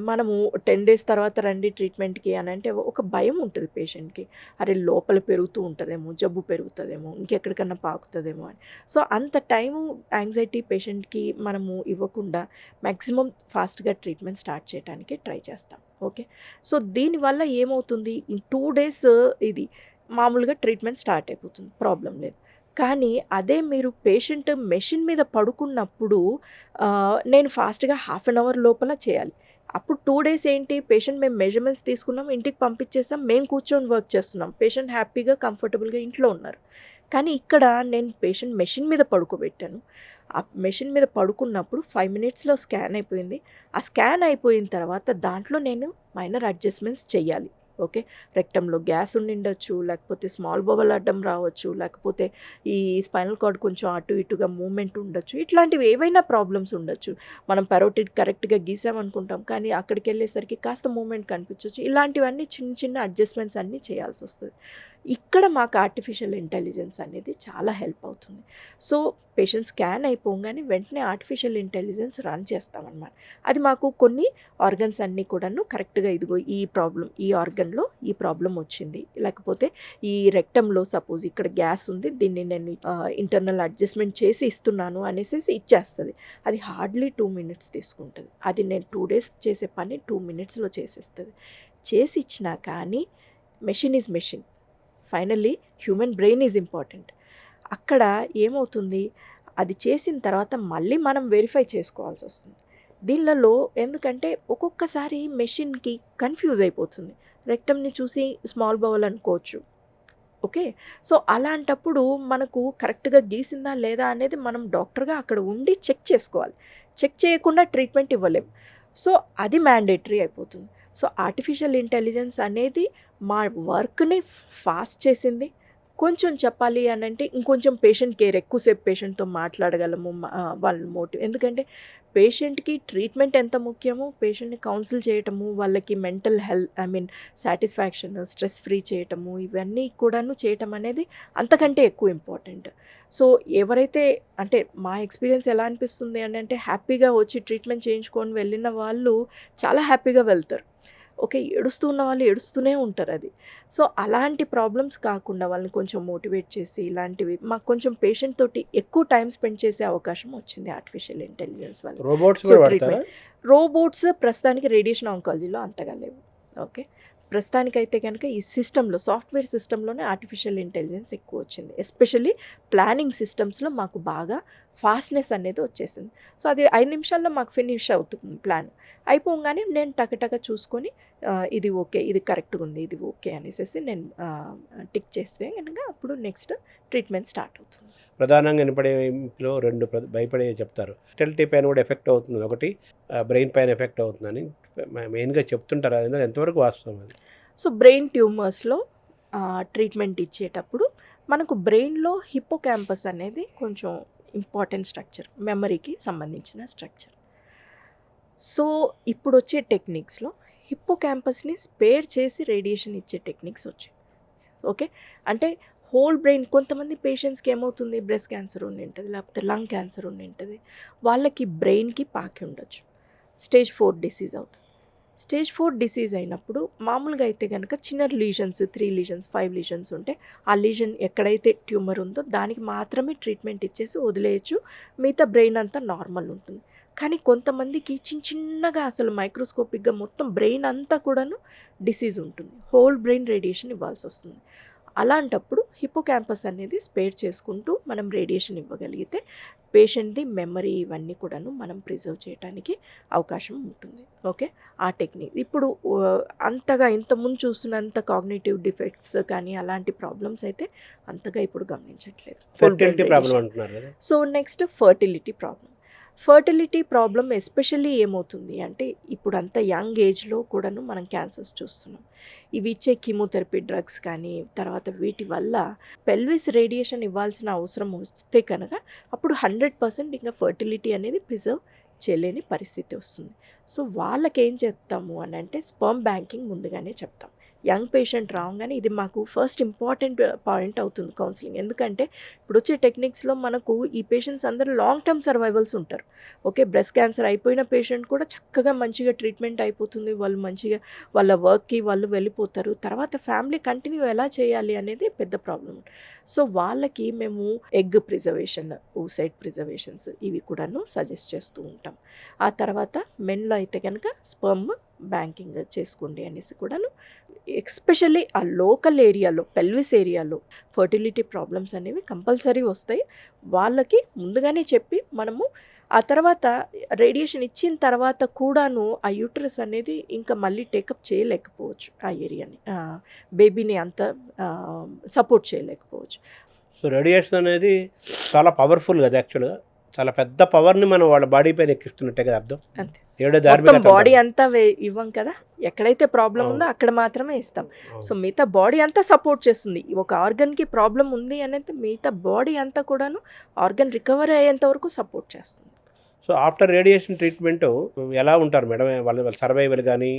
మనము 10 డేస్ తర్వాత రండి ట్రీట్మెంట్‌కి అనంటే ఒక భయం ఉంటది పేషెంట్‌కి. అరే! లోపల పెరుగుతూ ఉంటదేమో, జబ్బు పెరుగుతదేమో, ఇంకెక్కడికన్నా పాకుతదేమో అని. సో, అంత టైము యాంగ్జైటీ పేషెంట్‌కి మనము ఇవ్వకుండా మాక్సిమం ఫాస్ట్‌గా ట్రీట్మెంట్ స్టార్ట్ చేయడానికి ట్రై చేస్తాం. ఓకే. సో, దీనివల్ల ఏమవుతుంది ఈ 2 డేస్ ఇది మామూలుగా ట్రీట్మెంట్ స్టార్ట్ అయిపోతుంది. ప్రాబ్లమ్ లేదు. కానీ అదే మీరు పేషెంట్ మెషిన్ మీద పడుకున్నప్పుడు నేను ఫాస్ట్‌గా హాఫ్ అన్ అవర్ లోపల చేయాలి. అప్పుడు 2 డేస్ ఏంటి పేషెంట్ మేము మెజర్మెంట్స్ తీసుకున్నాం, ఇంటికి పంపించేసాం, మేము కూర్చొని వర్క్ చేస్తున్నాం. పేషెంట్ హ్యాపీగా, కంఫర్టబుల్‌గా ఇంట్లో ఉన్నారు. కానీ ఇక్కడ నేను పేషెంట్ మెషిన్ మీద పడుకోబెట్టాను. ఆ మెషిన్ మీద పడుకున్నప్పుడు 5 మినిట్స్‌లో స్కాన్ అయిపోయింది. ఆ స్కాన్ అయిపోయిన తర్వాత దాంట్లో నేను మైనర్ అడ్జస్ట్‌మెంట్స్ చెయ్యాలి. ఓకే. రెక్టమ్‌లో గ్యాస్ ఉండిండొచ్చు, లేకపోతే స్మాల్ బowel అడ్డం రావచ్చు, లేకపోతే ఈ స్పైనల్ కార్డ్ కొంచెం అటు ఇటుగా మూవ్‌మెంట్ ఉండొచ్చు. ఇట్లాంటివి ఏవైనా ప్రాబ్లమ్స్ ఉండొచ్చు. మనం పరోటిడ్ కరెక్ట్‌గా గీసామనుకుంటాం, కానీ అక్కడికెళ్ళేసరికి కాస్త మూవ్‌మెంట్ కనిపించొచ్చు. ఇలాంటివన్నీ చిన్న చిన్న అడ్జస్ట్‌మెంట్స్ అన్నీ చేయాల్సొస్తది. ఇక్కడ మాకు ఆర్టిఫిషియల్ ఇంటెలిజెన్స్ అనేది చాలా హెల్ప్ అవుతుంది. సో, పేషెంట్ స్కాన్ అయిపోగానే వెంటనే ఆర్టిఫిషియల్ ఇంటెలిజెన్స్ రన్ చేస్తామనమాట. అది మాకు కొన్ని ఆర్గన్స్ అన్నీ కూడాను కరెక్ట్‌గా ఇదిగో ఈ ఆర్గన్‌లో ఈ ప్రాబ్లమ్ వచ్చింది. లేకపోతే ఈ రెక్టమ్‌లో సపోజ్ ఇక్కడ గ్యాస్ ఉంది. దీన్ని నేను ఇంటర్నల్ అడ్జస్ట్‌మెంట్ చేసి ఇస్తున్నాను అనేసేసి ఇచ్చేస్తది. అది హార్డ్‌లీ 2 మినిట్స్ తీసుకుంటది. అది నేను 2 డేస్ చేసే పని 2 మినిట్స్‌లో చేసేస్తది. చేసి ఇచ్చినా కానీ machine is machine. Finally human brain is important. అక్కడ ఏమవుతుంది, అది చేసిన తర్వాత మళ్ళీ మనం వెరిఫై చేసుకోవాల్సొస్తుంది. దీనిలలో ఎందుకంటే ఒక్కొక్కసారి మెషిన్‌కి కన్‌ఫ్యూజ్ అయిపోతుంది. రెక్టమ్‌ని చూసి స్మాల్ బowel అనుకోవచ్చు. ఓకే. సో, అలాంటప్పుడు మనకు కరెక్ట్‌గా గీసిందా లేదా అనేది మనం డాక్టర్‌గా అక్కడ ఉండి చెక్ చేసుకోవాలి. చెక్ చేయకుండా ట్రీట్మెంట్ ఇవ్వలేం. సో, అది మ్యాండేటరీ అయిపోతుంది. సో, ఆర్టిఫిషియల్ ఇంటెలిజెన్స్ అనేది మా వర్క్‌ని ఫాస్ట్ చేసింది. కొంచెం చెప్పాలి అనంటే ఇంకొంచెం పేషెంట్ కేర్ ఎక్కువసేపు పేషెంట్‌తో మాట్లాడగలము. వాళ్ళని ఎందుకంటే పేషెంట్‌కి ట్రీట్మెంట్ ఎంత ముఖ్యమో పేషెంట్‌ని కౌన్సిల్ చేయటము, వాళ్ళకి మెంటల్ సాటిస్ఫాక్షన్, స్ట్రెస్ ఫ్రీ చేయటము, ఇవన్నీ కూడాను చేయటం అనేది అంతకంటే ఎక్కువ ఇంపార్టెంట్. సో, ఎవరైతే అంటే మా ఎక్స్‌పీరియన్స్ ఎలా అనిపిస్తుంది అనంటే హ్యాపీగా వచ్చి ట్రీట్మెంట్ చేయించుకొని వెళ్ళిన వాళ్ళు చాలా హ్యాపీగా వెళ్తారు. ఓకే. ఏడుస్తూ ఉన్న వాళ్ళు ఏడుస్తూనే ఉంటారు అది. సో, అలాంటి ప్రాబ్లమ్స్ కాకుండా వాళ్ళని కొంచెం మోటివేట్ చేసి ఇలాంటివి మాకు కొంచెం పేషెంట్ తోటి ఎక్కువ టైమ్ స్పెండ్ చేసే అవకాశం వచ్చింది ఆర్టిఫిషియల్ ఇంటెలిజెన్స్ వల్ల. రోబోట్స్ సో, కూడా వాడతారా? ట్రీట్మెంట్ రోబోట్స్ ప్రస్తుతానికి రేడియేషన్ ఆంకాలజీలో అంతగా లేవు. ఓకే. ప్రస్తుతానికైతే గనుక ఈ సిస్టమ్‌లో సాఫ్ట్‌వేర్ సిస్టమ్‌లోనే ఆర్టిఫిషియల్ ఇంటెలిజెన్స్ ఎక్కువొచ్చింది. ఎస్పెషల్లీ ప్లానింగ్ సిస్టమ్స్‌లో మాకు బాగా ఫాస్ట్‌నెస్ అనేది వచ్చేసింది. సో, అది 5 నిమిషాల్లో మాకు ఫినిష్ అవుతుంది ప్లాన్. అయిపోగానే నేను టకటక చూసుకొని ఇది ఓకే, ఇది కరెక్ట్‌గుంది, ఇది ఓకే అనేసేసి నేను టిక్ చేస్తే గనుక అప్పుడు నెక్స్ట్ ట్రీట్మెంట్ స్టార్ట్ అవుతుంది. ప్రధానంగా వినపడేలో 2 భయపడేవి చెప్తారు. ఫెర్టిలిటీ పైన కూడా ఎఫెక్ట్ అవుతుంది. ఒకటి బ్రెయిన్ పైన ఎఫెక్ట్ అవుతుందని మెయిన్‌గా చెప్తుంటారు. అది ఎంతవరకు వాస్తవం అది? సో, బ్రెయిన్ ట్యూమర్స్‌లో ట్రీట్మెంట్ ఇచ్చేటప్పుడు మనకు బ్రెయిన్‌లో హిప్పోకాంపస్ అనేది కొంచెం ఇంపార్టెంట్ స్ట్రక్చర్. మెమరీకి సంబంధించిన స్ట్రక్చర్. సో, ఇప్పుడొచ్చే టెక్నిక్స్‌లో హిప్పోకాంపస్‌ని స్పేర్ చేసి రేడియేషన్ ఇచ్చే టెక్నిక్స్ వచ్చాయి. ఓకే. అంటే హోల్ బ్రెయిన్ కొంతమంది పేషెంట్స్‌కి ఏమవుతుంది బ్రెస్ట్ క్యాన్సర్ ఉండింటది, లేకపోతే లంగ్ క్యాన్సర్ ఉండింటది. వాళ్ళకి బ్రెయిన్‌కి పాకి ఉండొచ్చు. స్టేజ్ 4 డిసీజ్ అవుతుంది. స్టేజ్ 4 డిసీజ్ అయినప్పుడు మామూలుగా అయితే గనక చిన్న లీజన్స్ 3 లీజన్స్, 5 లీజన్స్ ఉంటే ఆ లీజన్ ఎక్కడైతే ట్యూమర్ ఉందో దానికి మాత్రమే ట్రీట్మెంట్ ఇచ్చేసి వదిలేయొచ్చు. మిగతా బ్రెయిన్ అంతా నార్మల్ ఉంటుంది. కానీ కొంతమందికి చిన్నగా అసలు మైక్రోస్కోపిక్‌గా మొత్తం బ్రెయిన్ అంతా కూడాను డిసీజ్ ఉంటుంది. హోల్ బ్రెయిన్ రేడియేషన్ ఇవ్వాల్సొస్తుంది. అలాంటప్పుడు హిప్పోకాంపస్ అనేది స్పేర్ చేసుకుంటూ మనం రేడియేషన్ ఇవ్వగలిగితే పేషెంట్‌ది మెమరీ ఇవన్నీ కూడాను మనం ప్రిజర్వ్ చేయటానికి అవకాశం ఉంటుంది. ఓకే. ఆ టెక్నిక్ ఇప్పుడు అంతగా ఇంతకుముందు చూస్తున్నంత కాగ్నిటివ్ డిఫెక్ట్స్ కానీ అలాంటి ప్రాబ్లమ్స్ అయితే అంతగా ఇప్పుడు గమనించట్లేదు. Whole brain fertility problem radiation. అంటున్నారు కదా! So, next fertility problem. Fertility problem especially ఏమవుతుంది అంటే ఇప్పుడంతా యంగ్ ఏజ్‌లో కూడాను మనం క్యాన్సర్స్ చూస్తున్నాం. ఇవి ఇచ్చే కీమోథెరపీ డ్రగ్స్ కానీ తర్వాత వీటి వల్ల పెల్విస్ రేడియేషన్ ఇవ్వాల్సిన అవసరం వస్తే కనుక అప్పుడు 100% ఇంకా ఫర్టిలిటీ అనేది ప్రిజర్వ్ చేయలేని పరిస్థితి వస్తుంది. సో, వాళ్ళకేం చెప్తాము అనంటే స్పెర్మ్ బ్యాంకింగ్ ముందుగానే చెప్తాం. యంగ్ పేషెంట్ రావంగానే ఇది మాకు ఫస్ట్ ఇంపార్టెంట్ పాయింట్ అవుతుంది కౌన్సిలింగ్. ఎందుకంటే ఇప్పుడొచ్చే టెక్నిక్స్‌లో మనకు ఈ పేషెంట్స్ అందరూ లాంగ్ టర్మ్ సర్వైవల్స్ ఉంటారు. ఓకే. బ్రెస్ట్ క్యాన్సర్ అయిపోయిన పేషెంట్ కూడా చక్కగా మంచిగా ట్రీట్మెంట్ అయిపోతుంది. వాళ్ళు మంచిగా వాళ్ళ వర్క్‌కి వాళ్ళు వెళ్ళిపోతారు. తర్వాత ఫ్యామిలీ కంటిన్యూ ఎలా చేయాలి అనేది పెద్ద ప్రాబ్లమ్. సో, వాళ్ళకి మేము ఎగ్ ప్రిజర్వేషన్, oocyte ప్రిజర్వేషన్స్ ఇవి కూడాను సజెస్ట్ చేస్తూ ఉంటాం. ఆ తర్వాత మెన్‌లో అయితే గనక స్పెర్మ్ బ్యాంకింగ్ చేసుకోండి అనేసి కూడాను ఎస్పెషల్లీ ఆ లోకల్ ఏరియాలో పెల్విస్ ఏరియాలో ఫర్టిలిటీ ప్రాబ్లమ్స్ అనేవి కంపల్సరీ వస్తాయి. వాళ్ళకి ముందుగానే చెప్పి మనము ఆ తర్వాత రేడియేషన్ ఇచ్చిన తర్వాత కూడాను ఆ యూట్రస్ అనేది ఇంకా మళ్ళీ టేకప్ చేయలేకపోవచ్చు ఆ ఏరియాని. బేబీని అంత సపోర్ట్ చేయలేకపోవచ్చు. సో రేడియేషన్ అనేది చాలా పవర్ఫుల్ కదా యాక్చువల్గా. చాలా పెద్ద పవర్ని మనం వాళ్ళ బాడీ పైన ఎక్కిస్తున్నట్టే కదా అర్థం. అంతే. ఏడో మొత్తం దారిపోయిన బాడీ అంతా ఇవ్వం కదా! ఎక్కడైతే ప్రాబ్లమ్ ఉందో అవును. అక్కడ మాత్రమే ఇస్తాం. సో, అవును. మిగతా బాడీ అంతా సపోర్ట్ చేస్తుంది. ఒక ఆర్గన్‌కి ప్రాబ్లమ్ ఉంది అనేది మిగతా బాడీ అంతా కూడాను ఆర్గన్ రికవరీ అయ్యేంత వరకు సపోర్ట్ చేస్తుంది. సో ఆఫ్టర్ రేడియేషన్ ట్రీట్మెంట్ ఎలా ఉంటారు మేడం? వాళ్ళ సర్వైవల్ కానీ,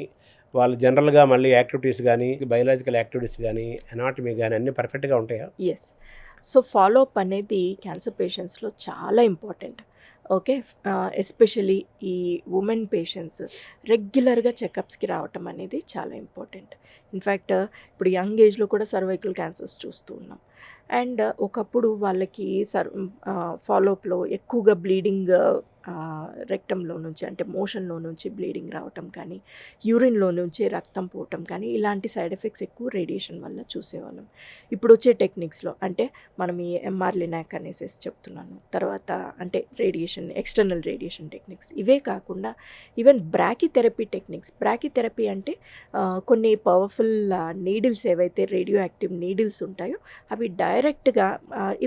వాళ్ళు జనరల్గా మళ్ళీ యాక్టివిటీస్ కానీ, బయలాజికల్ యాక్టివిటీస్ కానీ, ఎనాటమీ కానీ అన్నీ పర్ఫెక్ట్గా ఉంటాయా? యెస్. సో, ఫాలో అప్ అనేది క్యాన్సర్ పేషెంట్స్‌లో చాలా ఇంపార్టెంట్. ఓకే. ఎస్పెషల్లీ ఈ వుమెన్ పేషెంట్స్ రెగ్యులర్‌గా చెకప్స్‌కి రావటం అనేది చాలా ఇంపార్టెంట్. ఇన్‌ఫాక్ట్ ఇప్పుడు యంగ్ ఏజ్‌లో కూడా సర్వైకల్ క్యాన్సర్స్ చూస్తూ ఉన్నాం. అండ్ ఒకప్పుడు వాళ్ళకి ఫాలో అప్‌లో ఎక్కువగా బ్లీడింగ్ రెక్టమ్‌లో నుంచి అంటే మోషన్‌లో నుంచి బ్లీడింగ్ రావటం కానీ, యూరిన్‌లో నుంచి రక్తం పోవటం కానీ ఇలాంటి సైడ్ ఎఫెక్ట్స్ ఎక్కువ రేడియేషన్ వల్ల చూసేవాళ్ళం. ఇప్పుడు వచ్చే టెక్నిక్స్‌లో అంటే మనం ఈ ఎంఆర్ లినాక్ అనేసేసి చెప్తున్నాను. తర్వాత అంటే రేడియేషన్, ఎక్స్టర్నల్ రేడియేషన్ టెక్నిక్స్ ఇవే కాకుండా ఈవెన్ బ్రాకిథెరపీ టెక్నిక్స్. బ్రాకిథెరపీ అంటే కొన్ని పవర్ఫుల్ నీడిల్స్ ఏవైతే రేడియో యాక్టివ్ నీడిల్స్ ఉంటాయో అవి డైరెక్ట్‌గా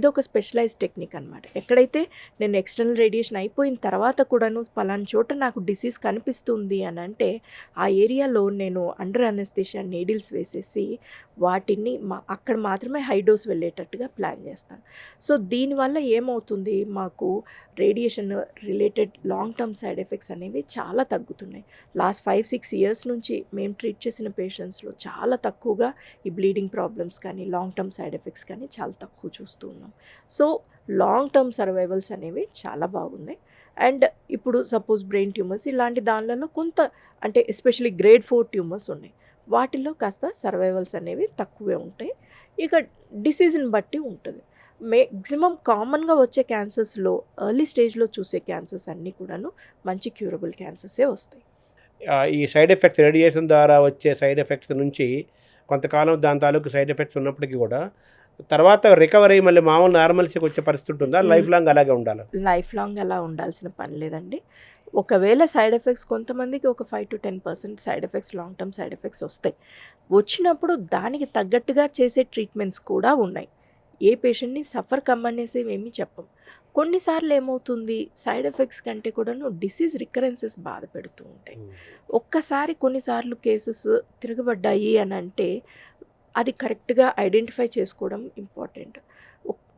ఇదొక స్పెషలైజ్డ్ టెక్నిక్ అనమాట. ఎక్కడైతే నేను ఎక్స్టర్నల్ రేడియేషన్ అయిపోయిన తర్వాత కూడాను పలానా చోట నాకు డిసీజ్ కనిపిస్తుంది అని అంటే ఆ ఏరియాలో నేను అండర్ అనెస్థీషియా నీడిల్స్ వేసేసి వాటిని అక్కడ మాత్రమే హై డోస్ వెళ్ళేటట్టుగా ప్లాన్ చేస్తాను. సో దీనివల్ల ఏమవుతుంది, మాకు radiation related long term side effects అనేవి చాలా తగ్గుతున్నాయి. లాస్ట్ 5-6 ఇయర్స్ నుంచి మేము ట్రీట్ చేసిన పేషెంట్స్లో చాలా తక్కువగా ఈ బ్లీడింగ్ ప్రాబ్లమ్స్ కానీ లాంగ్ టర్మ్ సైడ్ ఎఫెక్ట్స్ కానీ చాలా తక్కువ చూస్తూ ఉన్నాం. సో లాంగ్ టర్మ్ సర్వైవల్స్ అనేవి చాలా బాగున్నాయి. అండ్ ఇప్పుడు సపోజ్ బ్రెయిన్ ట్యూమర్స్ ఇలాంటి దానిలలో కొంత అంటే ఎస్పెషల్లీ గ్రేడ్ 4 ట్యూమర్స్ ఉన్నాయి. వాటిల్లో కాస్త సర్వైవల్స్ అనేవి తక్కువే ఉంటాయి. ఇక డిసీజ్ని బట్టి ఉంటుంది. మ్యాక్సిమం కామన్గా వచ్చే క్యాన్సర్స్లో ఎర్లీ స్టేజ్లో చూసే క్యాన్సర్స్ అన్నీ కూడాను మంచి క్యూరబుల్ క్యాన్సర్సే వస్తాయి. ఈ సైడ్ ఎఫెక్ట్స్ రేడియేషన్ ద్వారా వచ్చే సైడ్ ఎఫెక్ట్స్ నుంచి కొంతకాలం దాని తాలూకు సైడ్ ఎఫెక్ట్స్ ఉన్నప్పటికీ కూడా తర్వాత రికవర్ అయ్యి మళ్ళీ మామూలు నార్మల్సీకి వచ్చే పరిస్థితి ఉంటుందా? లైఫ్ లాంగ్ అలాగే ఉండాలి? లైఫ్ లాంగ్ అలా ఉండాల్సిన పని లేదండి. ఒకవేళ సైడ్ ఎఫెక్ట్స్ కొంతమందికి ఒక 5-10% side effects long term side effects వస్తాయి. వచ్చినప్పుడు దానికి తగ్గట్టుగా చేసే ట్రీట్మెంట్స్ కూడా ఉన్నాయి. ఏ పేషెంట్ని సఫర్ కమ్మనేసి ఏమీ చెప్పం. కొన్నిసార్లు ఏమవుతుంది, సైడ్ ఎఫెక్ట్స్ కంటే కూడాను డిసీజ్ రికరెన్సెస్ బాధ పెడుతూ ఉంటాయి. ఒక్కసారి కొన్నిసార్లు కేసెస్ తిరగబడ్డాయి అని అంటే అది కరెక్ట్గా ఐడెంటిఫై చేసుకోవడం ఇంపార్టెంట్.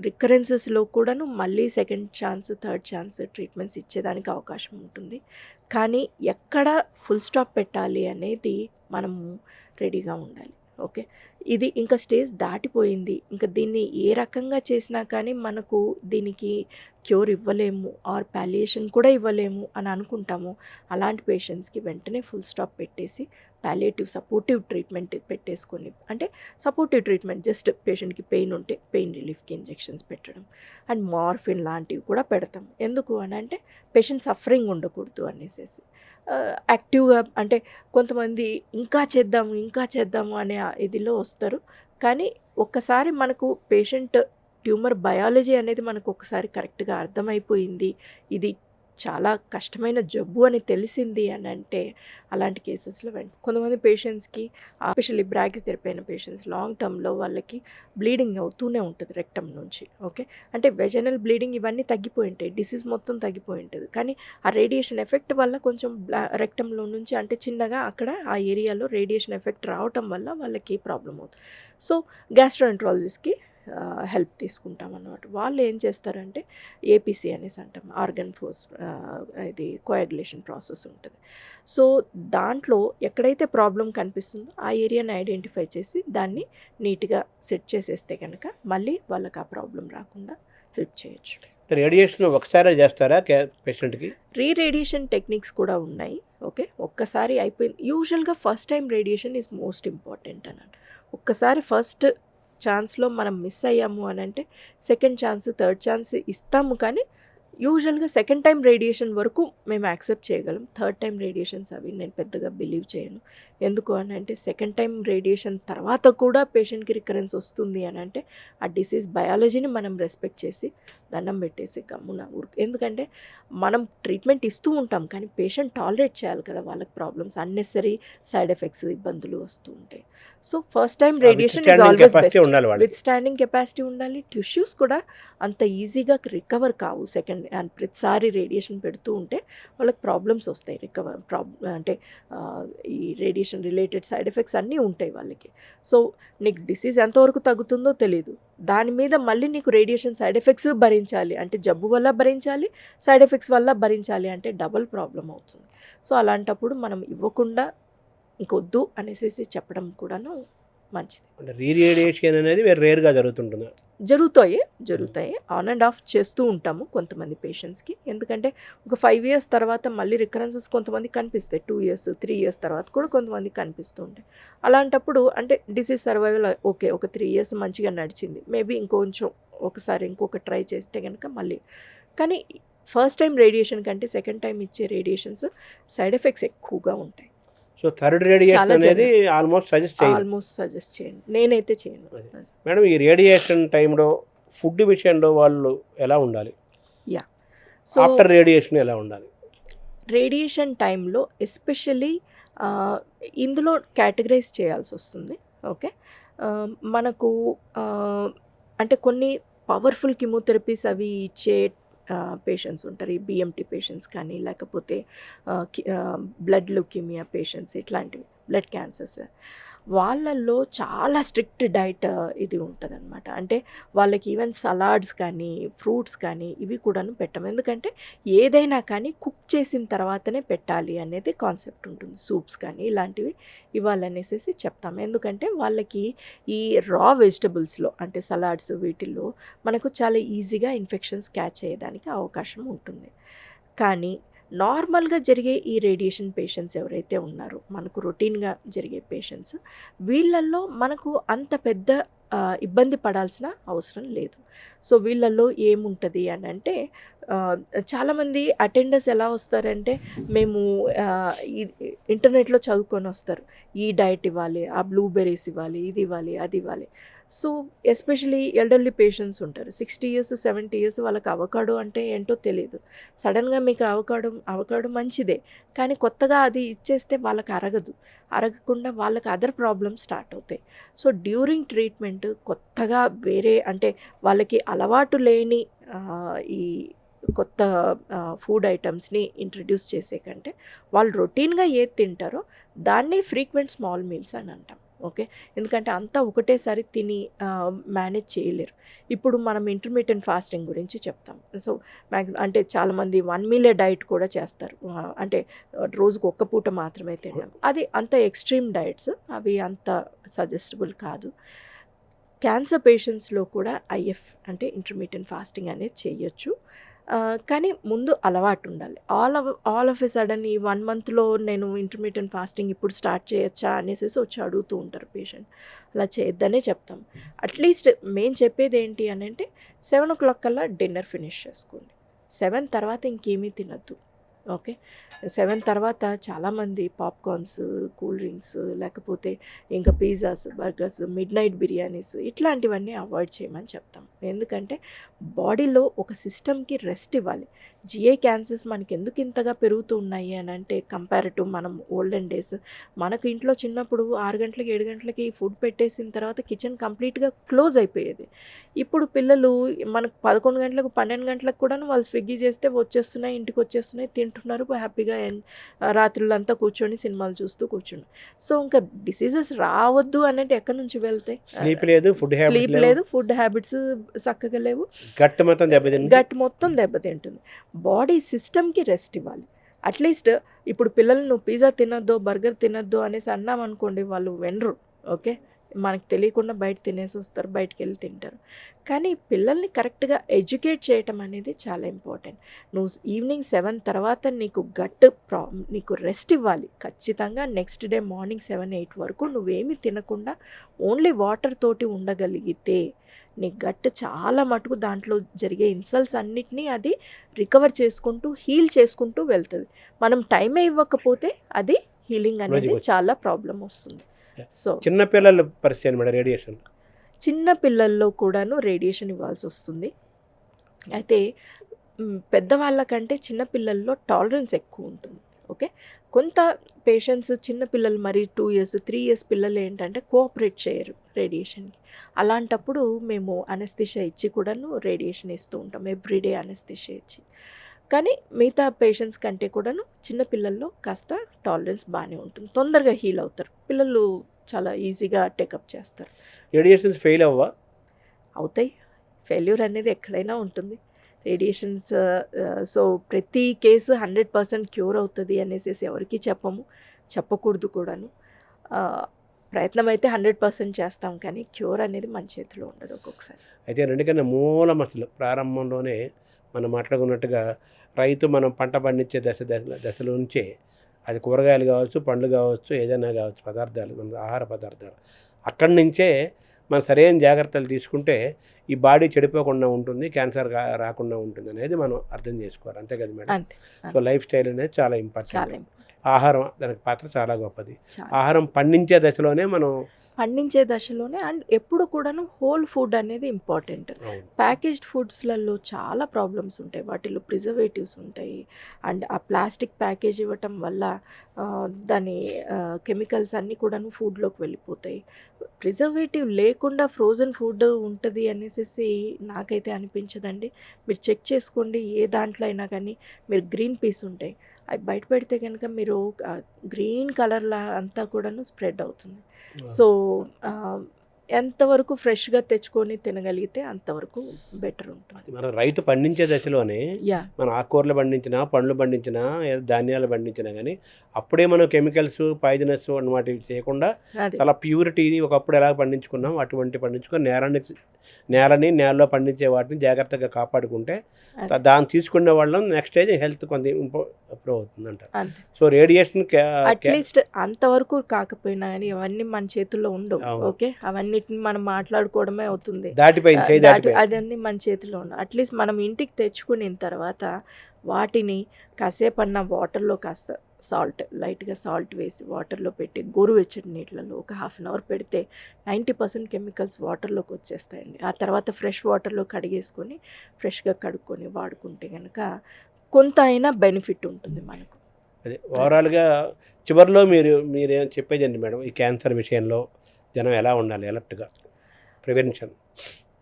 రికరెన్సెస్లో కూడాను మళ్ళీ second chance, third chance treatments ఇచ్చేదానికి అవకాశం ఉంటుంది. కానీ ఎక్కడ ఫుల్ స్టాప్ పెట్టాలి అనేది మనము రెడీగా ఉండాలి. ఓకే. ఇది ఇంకా స్టేజ్ దాటిపోయింది. ఇంకా దీన్ని ఏ రకంగా చేసినా కానీ మనకు దీనికి క్యూర్ ఇవ్వలేము ఆర్ పాలియేషన్ కూడా ఇవ్వలేము అని అనుకుంటాము. అలాంటి పేషెంట్స్కి వెంటనే ఫుల్ స్టాప్ పెట్టేసి పాలియేటివ్ సపోర్టివ్ ట్రీట్మెంట్ పెట్టేసుకొని, అంటే సపోర్టివ్ ట్రీట్మెంట్ జస్ట్ పేషెంట్కి పెయిన్ ఉంటే పెయిన్ రిలీఫ్కి ఇంజెక్షన్స్ పెట్టడం అండ్ మార్ఫిన్ లాంటివి కూడా పెడతాం. ఎందుకు అని అంటే పేషెంట్ సఫరింగ్ ఉండకూడదు అనేసి. యాక్టివ్గా అంటే కొంతమంది ఇంకా చేద్దాము అనే ఇదిలో వస్తారు. కానీ ఒక్కసారి మనకు పేషెంట్ ట్యూమర్ బయాలజీ అనేది మనకు ఒకసారి కరెక్ట్గా అర్థమైపోయింది, ఇది చాలా కష్టమైన జబ్బు అని తెలిసింది అని అంటే అలాంటి కేసెస్లో కొంతమంది పేషెంట్స్కి ఎస్పెషల్లీ బ్రాకిథెరపీ అయిన పేషెంట్స్ లాంగ్ టర్మ్లో వాళ్ళకి బ్లీడింగ్ అవుతూనే ఉంటుంది రెక్టమ్ నుంచి. ఓకే. అంటే వెజనల్ బ్లీడింగ్ ఇవన్నీ తగ్గిపోయి ఉంటాయి, డిసీజ్ మొత్తం తగ్గిపోయి ఉంటుంది. కానీ ఆ రేడియేషన్ ఎఫెక్ట్ వల్ల కొంచెం రెక్టంలో నుంచి అంటే చిన్నగా అక్కడ ఆ ఏరియాలో రేడియేషన్ ఎఫెక్ట్ రావటం వల్ల వాళ్ళకి ప్రాబ్లం అవుతుంది. సో గ్యాస్ట్రోఎంట్రాలజిస్ట్కి హెల్ప్ తీసుకుంటాం అన్నమాట. వాళ్ళు ఏం చేస్తారంటే ఏపీసీ అనేసి అంటాం, ఆర్గన్ ఫోర్స్ ఇది కోయాగులేషన్ ప్రాసెస్ ఉంటుంది. సో దాంట్లో ఎక్కడైతే ప్రాబ్లం కనిపిస్తుందో ఆ ఏరియాని ఐడెంటిఫై చేసి దాన్ని నీట్గా సెట్ చేసేస్తే కనుక మళ్ళీ వాళ్ళకి ఆ ప్రాబ్లం రాకుండా హెల్ప్ చేయొచ్చు. రేడియేషన్ ఒకసారి చేస్తారా పేషెంట్కి? రేడియేషన్ టెక్నిక్స్ కూడా ఉన్నాయి. ఓకే. ఒక్కసారి అయిపోయింది. యూజువల్గా first time radiation is most important అన్నట్టు. ఒక్కసారి ఫస్ట్ ఛాన్స్లో మనం మిస్ అయ్యాము అని అంటే సెకండ్ ఛాన్స్, థర్డ్ ఛాన్స్ ఇస్తాము. కానీ యూజువల్‌గా సెకండ్ టైమ్ రేడియేషన్ వరకు మేము యాక్సెప్ట్ చేయగలం. థర్డ్ టైమ్ రేడియేషన్స్ అవి నేను పెద్దగా బిలీవ్ చేయను. ఎందుకు అనంటే సెకండ్ టైమ్ రేడియేషన్ తర్వాత కూడా పేషెంట్‌కి రికరెన్స్ వస్తుంది అనంటే ఆ డిసీజ్ బయాలజీని మనం రెస్పెక్ట్ చేసి దండం పెట్టేసి గమ్మున ఎందుకంటే మనం ట్రీట్మెంట్ ఇస్తూ ఉంటాం. కానీ పేషెంట్ టాలరేట్ చేయాలి కదా! వాళ్ళకి ప్రాబ్లమ్స్ అన్నెసెసరీ సైడ్ ఎఫెక్ట్స్ ఇబ్బందులు వస్తూ ఉంటాయి. So first time radiation is withstanding always capacity best. ఉండాలి వాళ్ళకి. విత్‌స్టాండింగ్ కెపాసిటీ ఉండాలి. టిష్యూస్ కూడా అంత ఈజీగా రికవర్ కావు. అండ్ ప్రతిసారి రేడియేషన్ పెడుతూ ఉంటే వాళ్ళకి ప్రాబ్లమ్స్ వస్తాయి. అంటే ఈ రేడియేషన్ రిలేటెడ్ సైడ్ ఎఫెక్ట్స్ అన్నీ ఉంటాయి వాళ్ళకి. సో నీకు డిసీజ్ ఎంతవరకు తగ్గుతుందో తెలీదు. దాని మీద మళ్ళీ నీకు రేడియేషన్ సైడ్ ఎఫెక్ట్స్ భరించాలి. అంటే జబ్బు వల్ల భరించాలి, సైడ్ ఎఫెక్ట్స్ వల్ల భరించాలి అంటే డబుల్ ప్రాబ్లమ్ అవుతుంది. సో అలాంటప్పుడు మనం ఇవ్వకుండా ఇంకొద్దు అనేసేసి చెప్పడం కూడాను మంచిది. అంటే రేడియేషన్ అనేది వేరే రేర్‌గా జరుగుతుంటుందా? జరుగుతాయి. ఆన్ అండ్ ఆఫ్ చేస్తూ ఉంటాము కొంతమంది పేషెంట్స్‌కి. ఎందుకంటే ఒక 5 ఇయర్స్ తర్వాత మళ్ళీ రికరెన్సెస్ కొంతమందికి కనిపిస్తాయి. 2 ఇయర్స్, 3 ఇయర్స్ తర్వాత కూడా కొంతమందికి కనిపిస్తూ ఉంటాయి. అలాంటప్పుడు అంటే డిసీజ్ సర్వైవల్ ఓకే. ఒక 3 ఇయర్స్ మంచిగా నడిచింది. మేబీ ఇంకొంచెం ఒకసారి ఇంకొక ట్రై చేస్తే గనుక మళ్ళీ కానీ ఫస్ట్ టైమ్ రేడియేషన్ కంటే సెకండ్ టైమ్ ఇచ్చే రేడియేషన్స్ సైడ్ ఎఫెక్ట్స్ ఎక్కువగా ఉంటాయి. సో థర్డ్ రేడియేషన్ అనేది ఆల్మోస్ట్ సజెస్ట్ చేయరు. ఆల్మోస్ట్ సజెస్ట్ చేయను. నేనైతే చేయను. మేడం ఈ రేడియేషన్ టైంలో ఫుడ్ విషయంలో వాళ్ళు ఎలా ఉండాలి? సో ఆఫ్టర్ రేడియేషన్ ఎలా ఉండాలి? రేడియేషన్ టైంలో ఎస్పెషల్లీ ఇందులో కేటగరైజ్ చేయాల్సి వస్తుంది. ఓకే. మనకు అంటే కొన్ని పవర్ఫుల్ కీమోథెరపీస్ అవి ఇచ్చే పేషెంట్స్ ఉంటారు. ఈ బీఎంటీ పేషెంట్స్ కానీ లేకపోతే బ్లడ్ ల్యూకీమియా పేషెంట్స్ ఇట్లాంటివి బ్లడ్ క్యాన్సర్స్ వాళ్ళల్లో చాలా స్ట్రిక్ట్ డైట్ ఇది ఉంటుందన్నమాట. అంటే వాళ్ళకి ఈవెన్ సలాడ్స్ కానీ ఫ్రూట్స్ కానీ ఇవి కూడాను పెట్టం. ఎందుకంటే ఏదైనా కానీ కుక్ చేసిన తర్వాతనే పెట్టాలి అనేది కాన్సెప్ట్ ఉంటుంది. సూప్స్ కానీ ఇలాంటివి ఇవ్వాలనేసి చెప్తాం. ఎందుకంటే వాళ్ళకి ఈ రా వెజిటబుల్స్లో అంటే సలాడ్స్ వీటిల్లో మనకు చాలా ఈజీగా ఇన్ఫెక్షన్స్ క్యాచ్ అయ్యేదానికి అవకాశం ఉంటుంది. కానీ నార్మల్గా జరిగే ఈ రేడియేషన్ పేషెంట్స్ ఎవరైతే ఉన్నారో మనకు రొటీన్గా జరిగే పేషెంట్స్ వీళ్ళల్లో మనకు అంత పెద్ద ఇబ్బంది పడాల్సిన అవసరం లేదు. సో వీళ్ళల్లో ఏముంటుంది అని అంటే చాలామంది అటెండర్స్ ఎలా వస్తారంటే మేము ఇంటర్నెట్లో చదువుకొని వస్తారు. ఈ డైట్ ఇవ్వాలి, ఆ బ్లూబెర్రీస్ ఇవ్వాలి, ఇది ఇవ్వాలి, అది ఇవ్వాలి. సో ఎస్పెషలీ ఎల్డర్లీ పేషెంట్స్ ఉంటారు. 60 ఇయర్స్ 70 ఇయర్స్ వాళ్ళకి అవకాడో అంటే ఏంటో తెలియదు. సడన్గా మీకు అవకాడో మంచిదే, కానీ కొత్తగా అది ఇచ్చేస్తే వాళ్ళకి అరగకుండా వాళ్ళకి అదర్ ప్రాబ్లమ్స్ స్టార్ట్ అవుతాయి. సో డ్యూరింగ్ ట్రీట్మెంట్ కొత్తగా వేరే అంటే వాళ్ళకి అలవాటు లేని ఈ కొత్త ఫుడ్ ఐటమ్స్ని ఇంట్రడ్యూస్ చేసే కంటే వాళ్ళు రొటీన్గా ఏది తింటారో దాన్ని ఫ్రీక్వెంట్ స్మాల్ మీల్స్ అని అంటాం. ఓకే. ఎందుకంటే అంతా ఒకటేసారి తిని మేనేజ్ చేయలేరు. ఇప్పుడు మనం ఇంటర్మీడియట్ ఫాస్టింగ్ గురించి చెప్తాం. సో అంటే చాలామంది 1 మీలే డైట్ కూడా చేస్తారు. అంటే రోజుకు ఒక్క పూట మాత్రమే తినడం. అది అంత ఎక్స్ట్రీమ్ డైట్స్ అవి అంత సజెస్టబుల్ కాదు. క్యాన్సర్ పేషెంట్స్లో కూడా ఐఎఫ్ అంటే ఇంటర్మీడియట్ ఫాస్టింగ్ అనేది చేయొచ్చు. కానీ ముందు అలవాటు ఉండాలి. ఆల్ ఆఫ్ ఎ సడన్ ఈ 1 మంత్లో నేను ఇంటర్మీడియట్ ఫాస్టింగ్ ఇప్పుడు స్టార్ట్ చేయొచ్చా అనేసి వచ్చి అడుగుతూ ఉంటారు పేషెంట్. అలా చేయొద్దనే చెప్తాం. అట్లీస్ట్ మేము చెప్పేది ఏంటి అని అంటే 7:00 కల్లా డిన్నర్ ఫినిష్ చేసుకోండి. 7 తర్వాత ఇంకేమీ తినద్దు. ఓకే. 7 తర్వాత చాలామంది పాప్కార్న్స్, కూల్ డ్రింక్స్ లేకపోతే ఇంకా పిజ్జాస్, బర్గర్స్, మిడ్‌నైట్ బిర్యానీస్ ఇట్లాంటివన్నీ అవాయిడ్ చేయమని చెప్తాం. ఎందుకంటే బాడీలో ఒక సిస్టమ్‌కి రెస్ట్ ఇవ్వాలి. జిఐ క్యాన్సర్స్ మనకి ఎందుకు ఇంతగా పెరుగుతూ ఉన్నాయి అని అంటే కంపేర్ టు మనం ఓల్డెన్ డేస్ మనకు ఇంట్లో చిన్నప్పుడు 6 గంటలకి 7 గంటలకి ఫుడ్ పెట్టేసిన తర్వాత కిచెన్ కంప్లీట్గా క్లోజ్ అయిపోయేది. ఇప్పుడు పిల్లలు మనకు 11 గంటలకు 12 గంటలకు కూడా వాళ్ళు స్విగ్గీ చేస్తే వచ్చేస్తున్నాయి, ఇంటికి వచ్చేస్తున్నాయి, తింటున్నారు హ్యాపీగా రాత్రులంతా కూర్చొని సినిమాలు చూస్తూ కూర్చున్నారు. సో ఇంకా డిసీజెస్ రావద్దు అన్నట్టు ఎక్కడి నుంచి వెళ్తాయి? స్లీప్ లేదు, ఫుడ్ హ్యాబిట్స్ చక్కగా లేవు, గట్ మొత్తం దెబ్బతింటుంది. బాడీ సిస్టమ్కి రెస్ట్ ఇవ్వాలి. అట్లీస్ట్ ఇప్పుడు పిల్లలు నువ్వు పిజ్జా తినొద్దు, బర్గర్ తినొద్దు అనేసి అన్నామనుకోండి వాళ్ళు వినరు. ఓకే. మనకు తెలియకుండా బయట తినేసి వస్తారు, బయటికి వెళ్ళి తింటారు. కానీ పిల్లల్ని కరెక్ట్గా ఎడ్యుకేట్ చేయటం అనేది చాలా ఇంపార్టెంట్. నువ్వు ఈవినింగ్ 7 తర్వాత నీకు రెస్ట్ ఇవ్వాలి ఖచ్చితంగా. నెక్స్ట్ డే మార్నింగ్ 7, 8 వరకు నువ్వేమీ తినకుండా ఓన్లీ వాటర్ తోటి ఉండగలిగితే నీ గట్ చాలా మటుకు దాంట్లో జరిగే ఇన్సల్ట్స్ అన్నిటినీ అది రికవర్ చేసుకుంటూ హీల్ చేసుకుంటూ వెళ్తుంది. మనం టైమే ఇవ్వకపోతే అది హీలింగ్ అనేది చాలా ప్రాబ్లం వస్తుంది. సో చిన్నపిల్లల పరిస్థితి మేడం రేడియేషన్. చిన్న పిల్లల్లో కూడాను రేడియేషన్ ఇవ్వాల్సి వస్తుంది. అయితే పెద్దవాళ్ళకంటే చిన్నపిల్లల్లో టాలరెన్స్ ఎక్కువ ఉంటుంది. ఓకే, కొంత పేషెంట్స్ చిన్నపిల్లలు మరి 2 years 3 years పిల్లలు ఏంటంటే కోఆపరేట్ చేయరు రేడియేషన్కి. అలాంటప్పుడు మేము అనస్థిషియా ఇచ్చి కూడాను రేడియేషన్ ఇస్తూ ఉంటాం, ఎవ్రీడే అనస్థిషియా ఇచ్చి. కానీ మిగతా పేషెంట్స్ కంటే కూడాను చిన్నపిల్లల్లో కాస్త టాలరెన్స్ బాగానే ఉంటుంది, తొందరగా హీల్ అవుతారు. పిల్లలు చాలా ఈజీగా టేకప్ చేస్తారు. రేడియేషన్స్ ఫెయిల్ అవ్వా? అవుతాయి, ఫెయిల్యూర్ అనేది ఎక్కడైనా ఉంటుంది. రేడియేషన్స్ సో ప్రతి కేసు 100% క్యూర్ అవుతుంది అనేసి ఎవరికి చెప్పకూడదు కూడాను. ప్రయత్నం అయితే 100% చేస్తాం, కానీ క్యూర్ అనేది మన చేతిలో ఉండదు ఒక్కొక్కసారి. అయితే రెండుకన్నా మూలం అసలు ప్రారంభంలోనే మనం మాట్లాడుకున్నట్టుగా రైతు మనం పంట పండించే దశలో నుంచే, అది కూరగాయలు కావచ్చు, పండ్లు కావచ్చు, ఏదైనా కావచ్చు, పదార్థాలు, మన ఆహార పదార్థాలు, అక్కడి నుంచే మనం సరైన జాగ్రత్తలు తీసుకుంటే ఈ బాడీ చెడిపోకుండా ఉంటుంది, క్యాన్సర్ రాకుండా ఉంటుంది అనేది మనం అర్థం చేసుకోవాలి. అంతే కదా మేడం? సో లైఫ్ స్టైల్ అనేది చాలా ఇంపార్టెంట్. ఆహారం దానికి పాత్ర చాలా గొప్పది. ఆహారం పండించే దశలోనే అండ్ ఎప్పుడు కూడాను హోల్ ఫుడ్ అనేది ఇంపార్టెంట్. ప్యాకేజ్డ్ ఫుడ్స్లలో చాలా ప్రాబ్లమ్స్ ఉంటాయి, వాటిలో ప్రిజర్వేటివ్స్ ఉంటాయి. అండ్ ఆ ప్లాస్టిక్ ప్యాకేజ్ ఇవ్వటం వల్ల దాని కెమికల్స్ అన్నీ కూడాను ఫుడ్లోకి వెళ్ళిపోతాయి. ప్రిజర్వేటివ్ లేకుండా ఫ్రోజన్ ఫుడ్ ఉంటుంది అనేసి నాకైతే అనిపించదండి. మీరు చెక్ చేసుకోండి, ఏ దాంట్లో అయినా కానీ మీరు గ్రీన్ పీస్ ఉంటాయి, అవి బయట పెడితే కనుక మీరు గ్రీన్ కలర్లా అంతా కూడాను స్ప్రెడ్ అవుతుంది. సో ఎంతవరకు ఫ్రెష్గా తెచ్చుకొని తినగలిగితే అంతవరకు బెటర్ ఉంటుంది. మన రైతు పండించే దశలోనే మన ఆకుకూరలు పండించినా, పండ్లు పండించినా, ధాన్యాలు పండించినా కానీ అప్పుడే మనం కెమికల్స్, పాయిజనస్ అన్నమాట చేయకుండా చాలా ప్యూరిటీ ఒకప్పుడు ఎలా పండించుకున్నాం అటువంటి పండించుకొని నేలని నేలలో పండించే వాటిని జాగ్రత్తగా కాపాడుకుంటే దాన్ని తీసుకునే వాళ్ళం నెక్స్ట్ స్టేజ్ హెల్త్ కొంత ఇంప్రూవ్ అవుతుంది అంటారు. సో రేడియేషన్ అట్లీస్ట్ అంతవరకు కాకపోయినా కానీ అవన్నీ మన చేతుల్లో ఉండవు. ఓకే, అవన్నిటిని మనం మాట్లాడుకోవడమే అవుతుంది, అదన్నీ మన చేతిలో ఉండవు. అట్లీస్ట్ మనం ఇంటికి తెచ్చుకున్న తర్వాత వాటిని కాసేపు అన్న వాటర్లో కాస్త లైట్గా సాల్ట్ వేసి వాటర్లో పెట్టి గోరువెచ్చటి నీళ్ళలో ఒక 1/2 hour పెడితే 90% కెమికల్స్ వాటర్లోకి వచ్చేస్తాయండి. ఆ తర్వాత ఫ్రెష్ వాటర్లో కడిగేసుకొని ఫ్రెష్గా కడుక్కొని వాడుకుంటే కనుక కొంత అయినా బెనిఫిట్ ఉంటుంది మనకు. అదే ఓవరాల్గా చివరిలో మీరేం చెప్పేదండి మేడం, ఈ క్యాన్సర్ విషయంలో జనం ఎలా ఉండాలి అలర్ట్గా?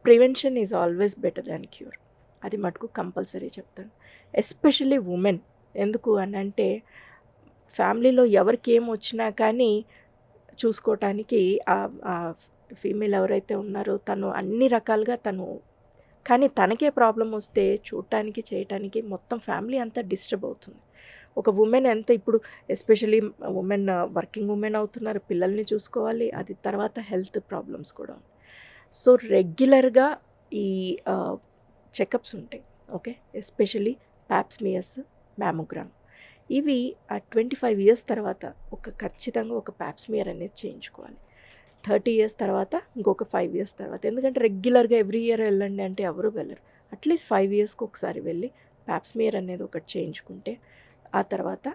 Prevention is always better than cure, అది మటుకు కంపల్సరీ చెప్తాను. Especially women. ఎందుకు అని అంటే ఫ్యామిలీలో ఎవరికి ఏం వచ్చినా కానీ చూసుకోవటానికి ఆ ఫీమేల్ ఎవరైతే ఉన్నారో తను అన్ని రకాలుగా కానీ తనకే ప్రాబ్లం వస్తే చూడటానికి చేయటానికి మొత్తం ఫ్యామిలీ అంతా డిస్టర్బ్ అవుతుంది. ఒక ఉమెన్ ఎంత ఇప్పుడు ఎస్పెషల్లీ వర్కింగ్ ఉమెన్ అవుతున్నారు, పిల్లల్ని చూసుకోవాలి, అది తర్వాత హెల్త్ ప్రాబ్లమ్స్ కూడా. సో రెగ్యులర్గా ఈ చెకప్స్ ఉంటాయి. ఓకే, ఎస్పెషల్లీ ప్యాప్స్మియర్స్, మ్యామోగ్రామ్, ఇవి 25 years తర్వాత ఖచ్చితంగా ఒక ప్యాప్స్మియర్ అనేది చేయించుకోవాలి. 30 years తర్వాత ఇంకొక 5 years తర్వాత. ఎందుకంటే రెగ్యులర్గా ఎవ్రీ ఇయర్ వెళ్ళండి అంటే ఎవరు వెళ్ళరు. అట్లీస్ట్ 5 yearsకి ఒకసారి వెళ్ళి ప్యాప్స్మియర్ అనేది ఒకటి చేయించుకుంటే, ఆ తర్వాత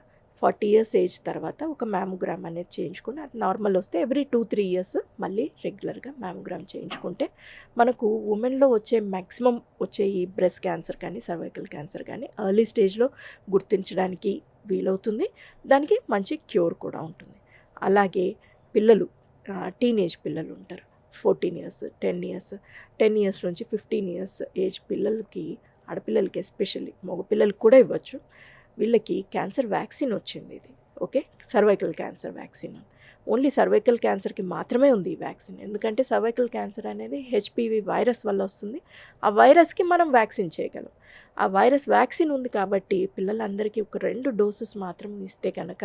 40 years ఏజ్ తర్వాత ఒక మ్యామోగ్రామ్ అనేది చేయించుకుని అది నార్మల్ వస్తే ఎవ్రీ 2-3 years మళ్ళీ రెగ్యులర్గా మ్యామోగ్రామ్ చేయించుకుంటే మనకు ఉమెన్లో మ్యాక్సిమం వచ్చే ఈ బ్రెస్ట్ క్యాన్సర్ కానీ సర్వైకల్ క్యాన్సర్ కానీ ఎర్లీ స్టేజ్లో గుర్తించడానికి వీలవుతుంది, దానికి మంచి క్యూర్ కూడా ఉంటుంది. అలాగే పిల్లలు, టీనేజ్ పిల్లలు ఉంటారు, 14 years 10 years నుంచి 15 years ఏజ్ పిల్లలకి, ఆడపిల్లలకి ఎస్పెషల్లీ, మగపిల్లలకి కూడా ఇవ్వచ్చు. వీళ్ళకి క్యాన్సర్ వ్యాక్సిన్ వచ్చింది. ఇది okay, cervical cancer vaccine. Only cervical క్యాన్సర్కి మాత్రమే ఉంది ఈ వ్యాక్సిన్. ఎందుకంటే సర్వైకల్ క్యాన్సర్ అనేది HPV వైరస్ వల్ల వస్తుంది. ఆ వైరస్కి మనం వ్యాక్సిన్ చేయగలం. ఆ వైరస్ వ్యాక్సిన్ ఉంది కాబట్టి పిల్లలందరికీ ఒక 2 doses మాత్రం ఇస్తే కనుక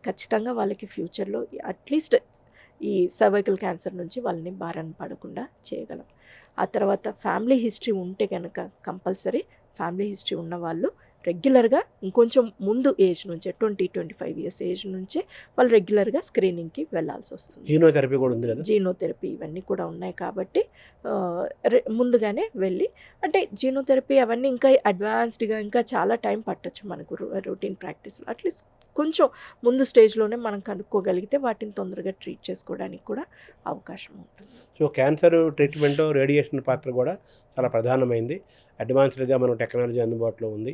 ఖచ్చితంగా వాళ్ళకి ఫ్యూచర్లో అట్లీస్ట్ ఈ సర్వైకల్ క్యాన్సర్ నుంచి వాళ్ళని బారిన పడకుండా చేయగలం. ఆ తర్వాత ఫ్యామిలీ హిస్టరీ ఉంటే కనుక కంపల్సరీ ఫ్యామిలీ హిస్టరీ ఉన్న వాళ్ళు రెగ్యులర్గా ఇంకొంచెం ముందు ఏజ్ నుంచే 20-25 ఇయర్స్ ఏజ్ నుంచే వాళ్ళు రెగ్యులర్గా స్క్రీనింగ్కి వెళ్ళాల్సి వస్తుంది. జీనోథెరపీ కూడా ఉంది కదా. జీనోథెరపీ ఇవన్నీ కూడా ఉన్నాయి కాబట్టి ముందుగానే వెళ్ళి, అంటే జీనోథెరపీ అవన్నీ ఇంకా అడ్వాన్స్డ్గా ఇంకా చాలా టైం పట్టొచ్చు మనకు రొటీన్ ప్రాక్టీస్లో. అట్లీస్ట్ కొంచెం ముందు స్టేజ్లోనే మనం కనుక్కోగలిగితే వాటిని తొందరగా ట్రీట్ చేసుకోవడానికి కూడా అవకాశం ఉంటుంది. సో క్యాన్సర్ ట్రీట్మెంట్లో రేడియేషన్ పాత్ర కూడా చాలా ప్రధానమైంది. అడ్వాన్స్డ్గా మనం టెక్నాలజీ అందుబాటులో ఉంది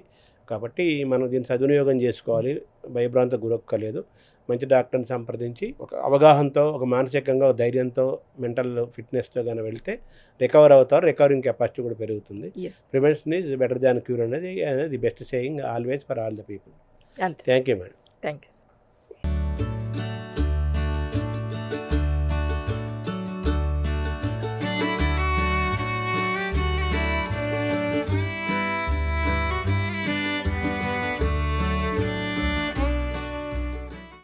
కాబట్టి మనం దీన్ని సద్వినియోగం చేసుకోవాలి, భయభ్రాంత గురక్కలేదు. మంచి డాక్టర్ని సంప్రదించి ఒక అవగాహనతో, ఒక మానసికంగా, ఒక ధైర్యంతో, మెంటల్ ఫిట్నెస్తో కానీ వెళ్తే రికవర్ అవుతారు. రికవరింగ్ కెపాసిటీ కూడా పెరుగుతుంది. Prevention is better than cure అనేది the best saying always for all the people. అంతే. Thank you madam. Thank you.